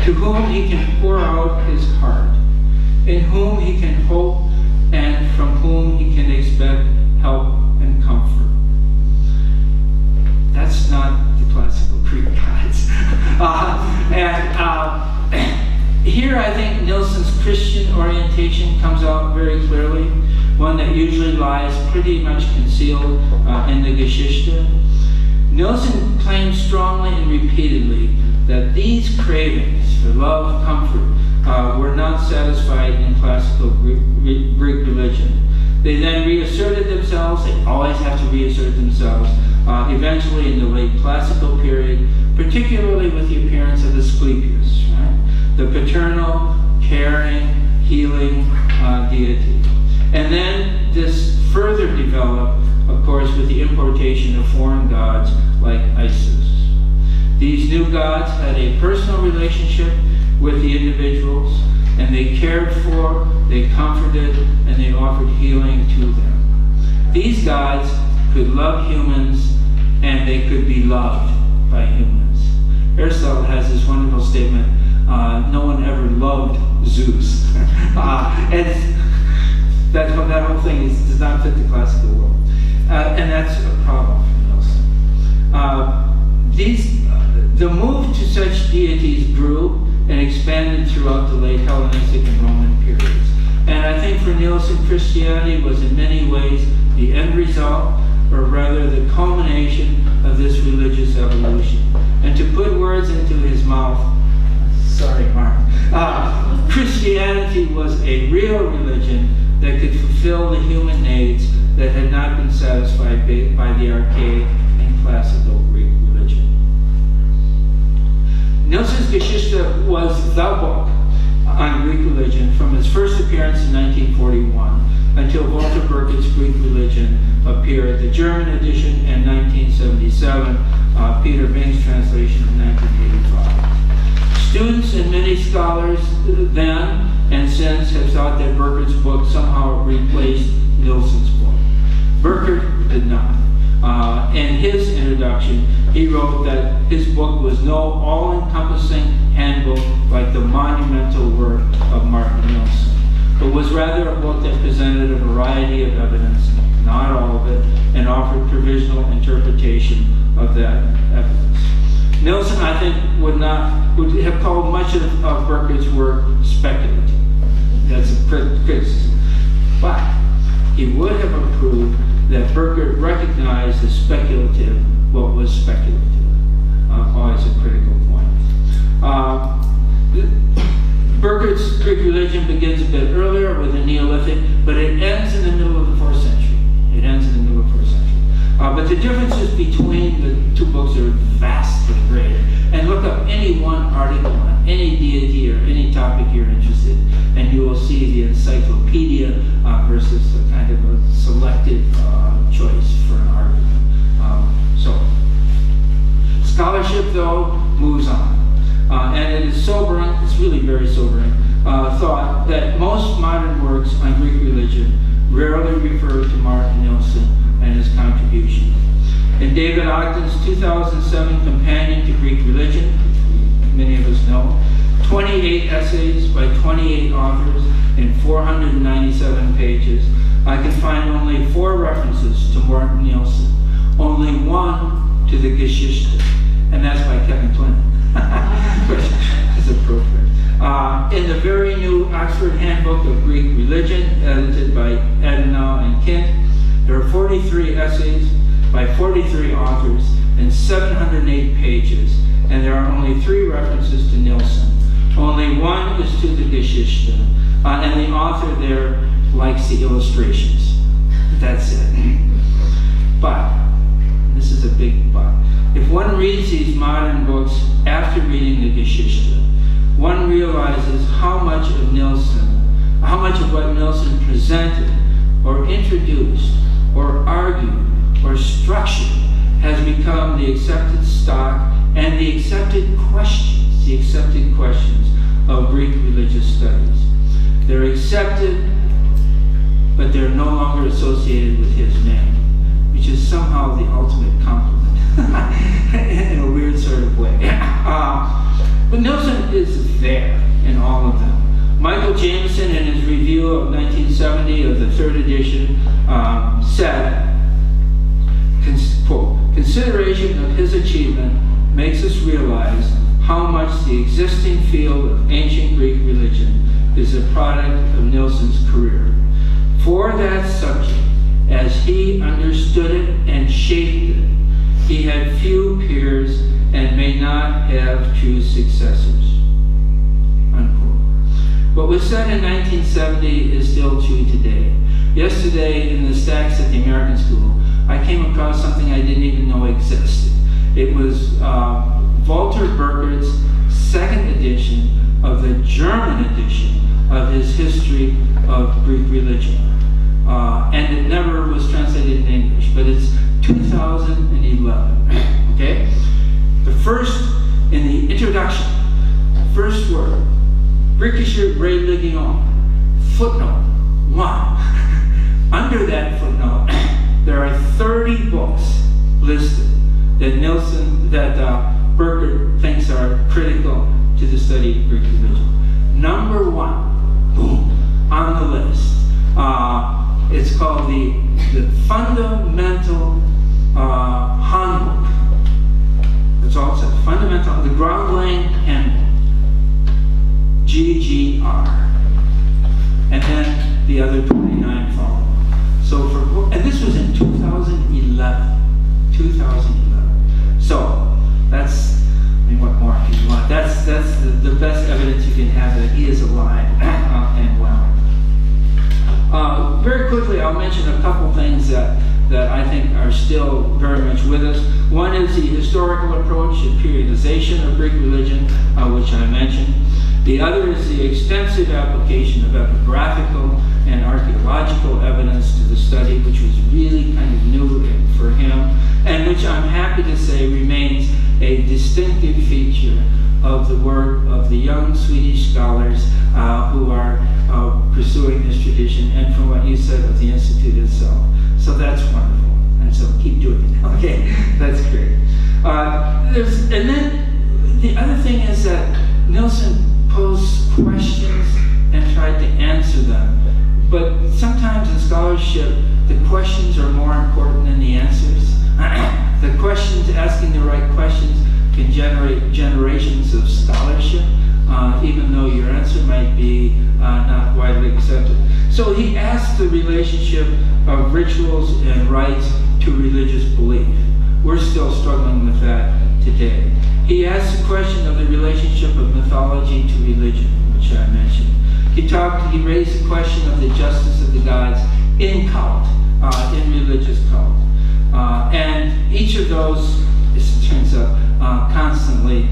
to whom he can pour out his heart, in whom he can hope, and from whom he can expect help and comfort. That's not the classical Greek gods. Here I think Nilsson's Christian orientation comes out very clearly, one that usually lies pretty much concealed in the Geschichte. Nilsson claims strongly and repeatedly that these cravings for love, comfort, were not satisfied in classical Greek religion. They then reasserted themselves, they always have to reassert themselves, eventually in the late classical period, particularly with the appearance of Asclepius, right? The paternal, caring, healing deity. And then this further developed, of course, with the importation of foreign gods like Isis. These new gods had a personal relationship with the individuals, and they cared for, they comforted, and they offered healing to them. These gods could love humans, and they could be loved by humans. Aristotle has this wonderful statement, no one ever loved Zeus. And that whole thing does not fit the classical world. And that's a problem for Nilsson. The move to such deities grew and expanded throughout the late Hellenistic and Roman periods. And I think for Nilsson, Christianity was in many ways the end result, or rather the culmination of this religious evolution. And to put words into his mouth, sorry, Mark, Christianity was a real religion that could fulfill the human needs that had not been satisfied by the archaic and classical Greek religion. Nilsson's Geschichte was the book on Greek religion from its first appearance in 1941 until Walter Burkett's Greek religion appeared, the German edition in 1977, Peter Bing's translation in 1985. Students and many scholars then and since have thought that Burkett's book somehow replaced Nilsson's book. Burkett did not. In his introduction, he wrote that his book was no all-encompassing handbook like the monumental work of Martin Nilsson, but was rather a book that presented a variety of evidence, not all of it, and offered provisional interpretation of that evidence. Nilsson, I think, would have called much of Burkett's work speculative. That's a criticism. But he would have approved that Burkett recognized as speculative what was speculative. Always a critical point. Burkett's Greek religion begins a bit earlier with the Neolithic, but it ends in the middle of the 4th century. It ends in the middle of the 4th century. But the differences between the two books are vastly greater. And look up any one article on any deity or any topic you're interested in, and you will see the encyclopedia versus the kind of a selective choice for an argument. Scholarship, though, moves on. And it is sobering, it's really very sobering, thought that most modern works on Greek religion rarely refer to Martin Nilsson and his contribution. In David Ogden's 2007 Companion to Greek Religion, which many of us know, 28 essays by 28 authors in 497 pages, I can find only 4 references to Martin Nilsson, only 1 to the Geschichte, and that's by Kevin Clinton, which is appropriate. In the very new Oxford Handbook of Greek Religion, edited by Edenau and Kint, there are 43 essays by 43 authors and 708 pages, and there are only 3 references to Nilsson. Only 1 is to the Geschichte, and the author there likes the illustrations. That's it. But, this is a big but, if one reads these modern books after reading the Geschichte, one realizes how much of what Nilsson presented or introduced or argued or structured has become the accepted stock and the accepted questions of Greek religious studies. They're accepted, but they're no longer associated with his name, which is somehow the ultimate compliment in a weird sort of way. But Nilsson is there in all of them. Michael Jameson, in his review of 1970 of the 3rd edition, said, quote, "Consideration of his achievement makes us realize how much the existing field of ancient Greek religion is a product of Nilsson's career. For that subject, as he understood it and shaped it, he had few peers and may not have true successors." Unquote. What was said in 1970 is still true today. Yesterday, in the stacks at the American School, I came across something I didn't even know existed. It was Walter Burkett's 2nd edition of the German edition of his History of Greek Religion. And it never was translated in English, but it's 2011, okay? The first Griechische Religion, footnote 1. Under that footnote, there are 30 books listed that Burkert thinks are critical to the study of Greek religion. Number 1, boom, on the list. It's called the Fundamental Handbook. That's all it says. Fundamental, the Ground-Laying Handbook. GGR. And then the other 29 follow. So and this was in 2011. 2011. So that's, I mean, what more can you want? That's the best evidence you can have that he is alive and well. Very quickly, I'll mention a couple things that I think are still very much with us. One is the historical approach and periodization of Greek religion, which I mentioned. The other is the extensive application of ethnographical and archaeological evidence to the study, which was really kind of new for him, and which I'm happy to say remains a distinctive feature of the work of the young Swedish scholars who are pursuing this tradition, and from what you said of the Institute itself. So that's wonderful, and so keep doing it. Okay, that's great. And then the other thing is that Nilsson posed questions and tried to answer them. But sometimes in scholarship, the questions are more important than the answers. The questions, asking the right questions, can generate generations of scholarship, even though your answer might be not widely accepted. So he asked the relationship of rituals and rites to religious belief. We're still struggling with that today. He asked the question of the relationship of mythology to religion, which I mentioned. He raised the question of the justice of the gods in cult, in religious cult. And each of those, it turns out, constantly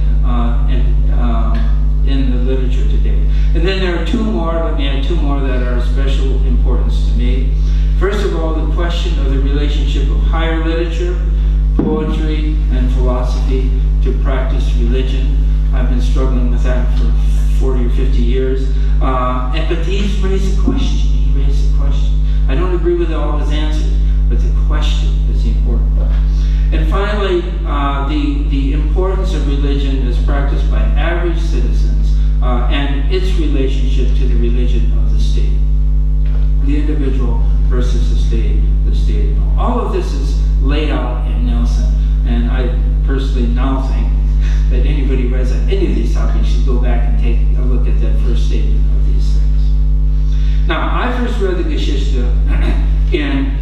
in the literature today. And then there are two more, let me add two more that are of special importance to me. First of all, the question of the relationship of higher literature, poetry, and philosophy to practice religion. I've been struggling with that for 40 or 50 years. But he's raised a question. He raised a question. I don't agree with all of his answers, but the question is important. And finally, the importance of religion as practiced by average citizens and its relationship to the religion of the state. The individual versus the state, all of this is laid out in Nilsson, and I personally now think that anybody who writes on any of these topics should go back and take a look at that first statement of these things. Now, I first read the Geschichte in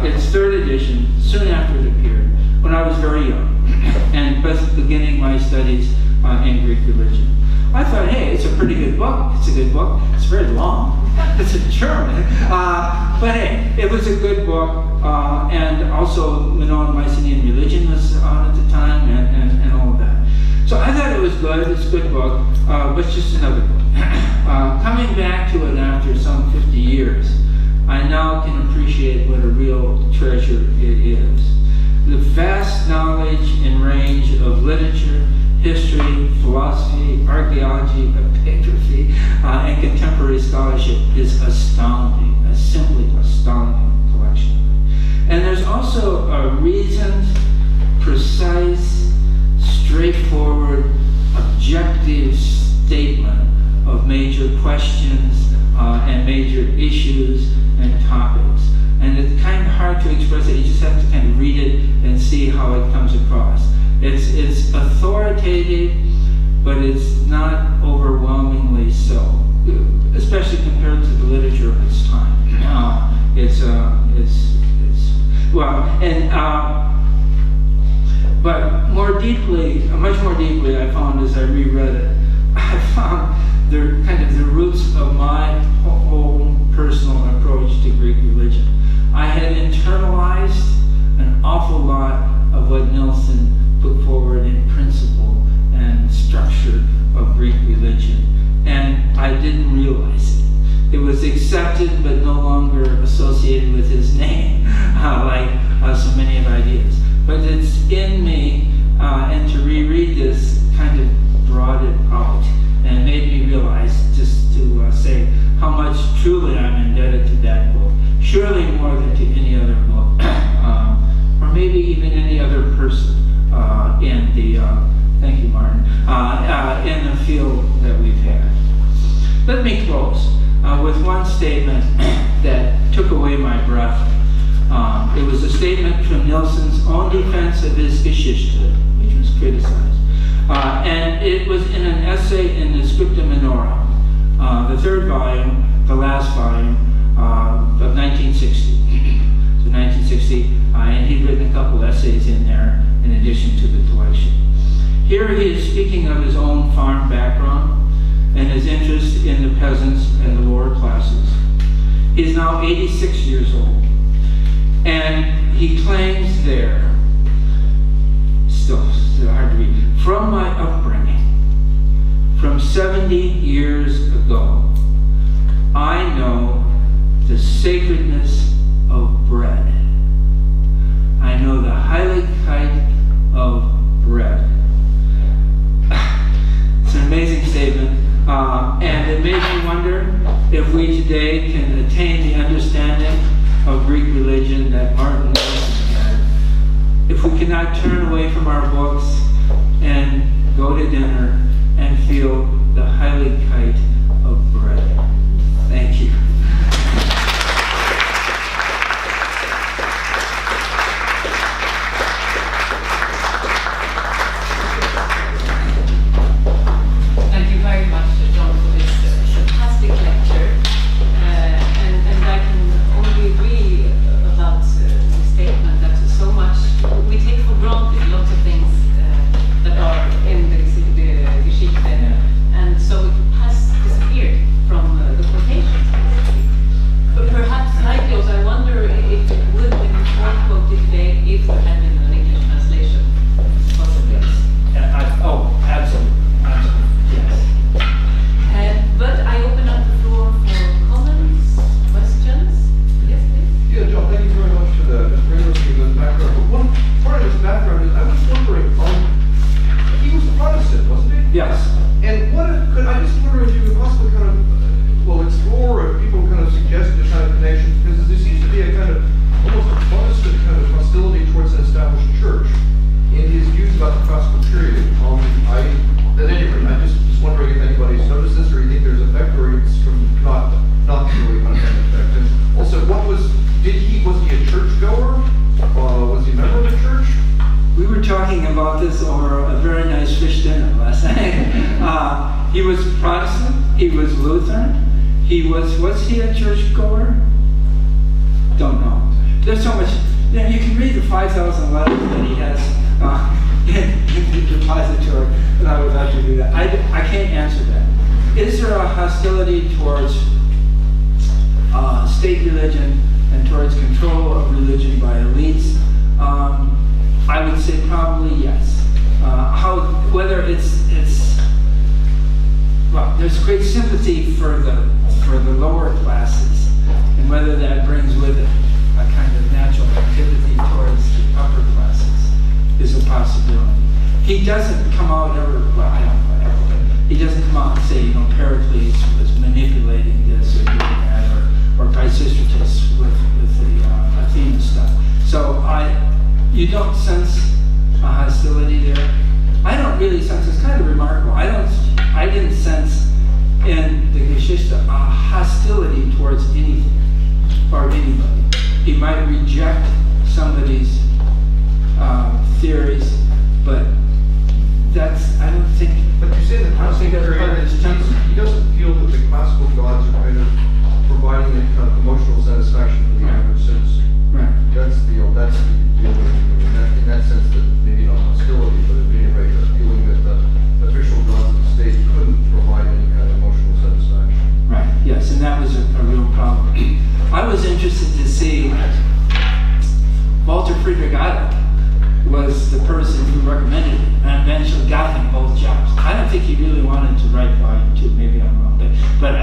its third edition, soon after it appeared, when I was very young, and was beginning my studies in Greek religion. I thought, hey, it's a pretty good book. It's a good book. It's very long. It's in German. But hey, it was a good book. And also, Mycenaean religion was on at the time, and all of that. So I thought it was good. It's a good book. But it's just another book. Coming back to it after some 50 years, I now can appreciate what a real treasure it is. The vast knowledge and range of literature, history, philosophy, archaeology, epigraphy, and contemporary scholarship is astounding, a simply astounding collection. And there's also a reasoned, precise, straightforward, objective statement of major questions and major issues and topics. And it's kind of hard to express it. You just have to kind of read it and see how it comes across. It's authoritative, but it's not overwhelmingly so, especially compared to the literature of its time. But more deeply, much more deeply, I found as I reread it, I found the roots of my own personal approach to Greek religion. I had internalized an awful lot of what Nilsson put forward in principle and structure of Greek religion, and I didn't realize it. It was accepted but no longer associated with his name, like so many of ideas. But it's in me, and to reread this kind of brought it out and made me realize just in the, thank you, Martin, in the field that we've had. Let me close with one statement that took away my breath. It was a statement from Nilsson's own defense of his Geschichte, which was criticized. And it was in an essay in the Scripta Minora, the third volume, the last volume of 1960. So 1960, and he'd written a couple essays in there in addition to the collection. Here he is speaking of his own farm background and his interest in the peasants and the lower classes. He is now 86 years old, and he claims there, still hard to read, from my upbringing, from 70 years ago, I know the sacredness of bread. I know the heiligkeit of bread. It's an amazing statement, and it made me wonder if we today can attain the understanding of Greek religion that Martin Nilsson had. If we cannot turn away from our books and go to dinner and feel the heiligkeit of bread. Thank you. Thank you very much, Jon, for this fantastic lecture. And I can only agree about the statement that so much, we take for granted lots of things that are in the Geschichte, and so it has disappeared from the quotations. But perhaps titles, I wonder if it would have been more quoted today if there had been an English translation. Possibly. Absolutely. Yes. But I open up the floor for comments, questions. Yes, please. Yeah, Jon, thank you very much for that. It's very interesting, the background. But one part of his background is, I was wondering, he was Protestant, wasn't he? Yes. And I just wonder if you could possibly kind of, explore, or if people kind of suggest the kind of connections, because there seems to be a kind of, almost a Protestant kind of hostility towards an established church in his views about the classical period. At any rate, I'm just wondering if anybody's noticed this, or you think there's effect, or it's from not really kind of an effect. And also, was he a churchgoer? Was he a member of the church? We were talking about this over a very nice fish dinner last night. He was Protestant, he was Lutheran, was he a churchgoer? Don't know. There's so much, you can read the 5,000 letters that he has in the depository, but I would have to do that. I can't answer that. Is there a hostility towards state religion and towards control of religion by elites? I would say probably yes. Whether there's great sympathy for the lower classes, and whether that brings with it a kind of natural activity towards the upper classes is a possibility. He doesn't come out ever, he doesn't come out and say, Pericles was manipulating this or doing that, or Pisistratus with the Athena stuff. So you don't sense a hostility there. I don't really sense, it's kind of remarkable, I didn't sense in the Geschichte a hostility towards anything or anybody. He might reject somebody's theories, but I don't think. But you say the classical period, he doesn't feel that the classical gods are kind of providing a kind of emotional satisfaction for the average citizen. Right. That's the in that sense, that maybe not hostility, but at any rate, a feeling that the official gods of the state couldn't provide any kind of emotional satisfaction. Right, yes, and that was a real problem. I was interested to see Walter Friedrich Otto was the person who recommended it and eventually got him both jobs. I don't think he really wanted to write volume 2, maybe I'm wrong, but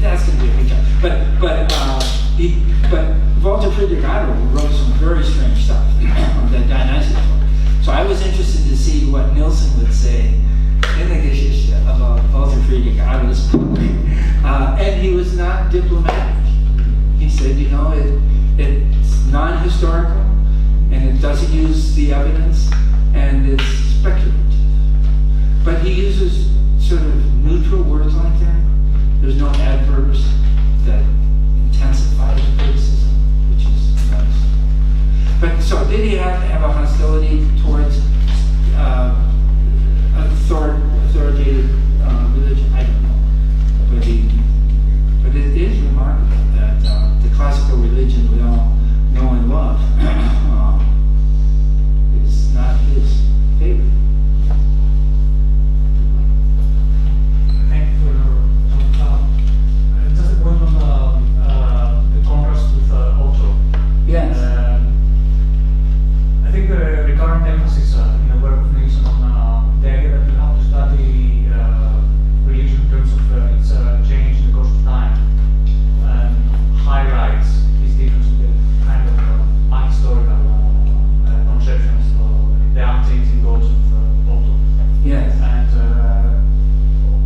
that's going to be a big job. But Walter Friedrich Otto wrote some very strange stuff on the Dionysus book. So I was interested to see what Nilsson would say in the Geschichte about Walter Friedrich Otto's book. And he was not diplomatic. He said, it's non-historical, and it doesn't use the evidence, and it's speculative. But he uses sort of neutral words like that. There's no adverbs that intensify the criticism, which is nice. But so did he have a hostility towards authoritative religion? I don't know. But it is remarkable that the classical religion we all know and love is not his favorite. Thank you for your talk. Just a point on the contrast with Otto. Yes. I think the recurrent emphasis in the work of Nilsson on the idea that you have to study religion in terms of its change in the course of time highlights this difference with the kind of ahistorical conceptions of the unchanging goals of Otto. Yes. And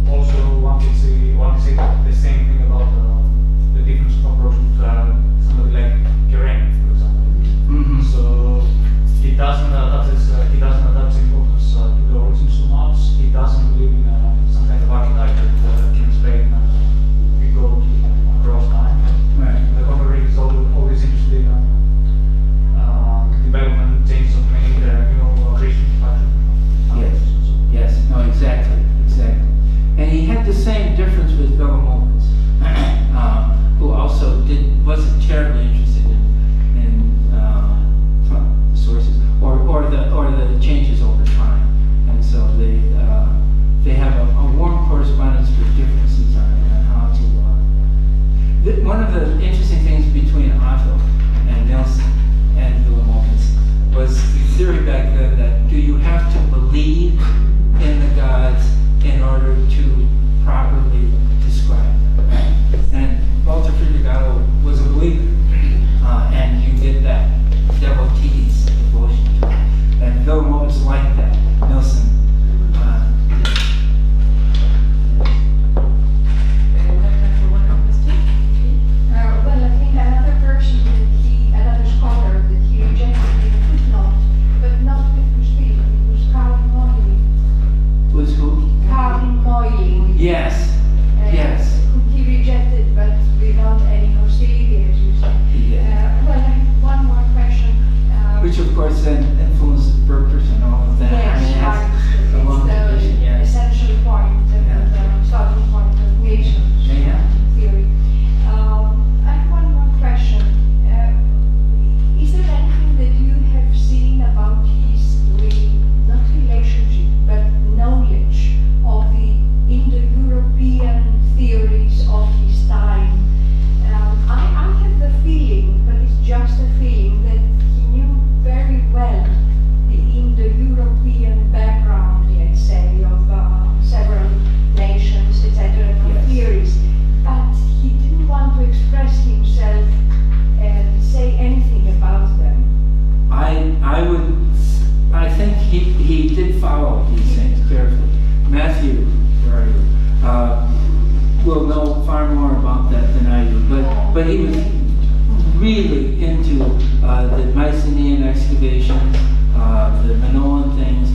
also one can say the same thing about the difference of approach with somebody like Kenan, for example. Mm-hmm. So he doesn't attach importance to the origin so much. He doesn't believe in some kind of archetype that can explain the goal across time. Right. The contrary is always interested in development and changes of many new Christian factors. Yes. Yes. No. Exactly. And he had the same difference with Villimovic, who also wasn't terribly interested in the sources or the changes over time, and so they have a warm correspondence with differences on how to. One of the interesting things between Otto and Nilsson and Villimovic was the theory back then that do you have to believe in the gods in order to properly describe them? And Walter Friedrich Otto was a believer, and you get that devotee's devotion to it. And Villimovic like that. Nilsson Well, I think another version another scholar that he rejected in a footnote, but not with Crispin, it was Carl Moyle. was who? Carl Moyle. Yes. Yes. Whom he rejected, but without any hostility, as you say. Yeah. Well, I have one more question. Which of course then influences Burkers and all of that. Yes, That's a long tradition, it's the yes. essential point and the starting point of Nilsson's Yeah. theory. I have one more question. Is there anything that you have seen about his, not relationship, but knowledge of the Indo-European theories of his time? I have the feeling, but it's just a feeling, that he knew very well the Indo-European background, let's say, of several nations, etc., and Yes. theories, but he didn't want to express himself and say anything about them. I think he did follow these things carefully. Matthew, where are you? Will know far more about that than I do, but he was really into the Mycenaean excavations, the Minoan things.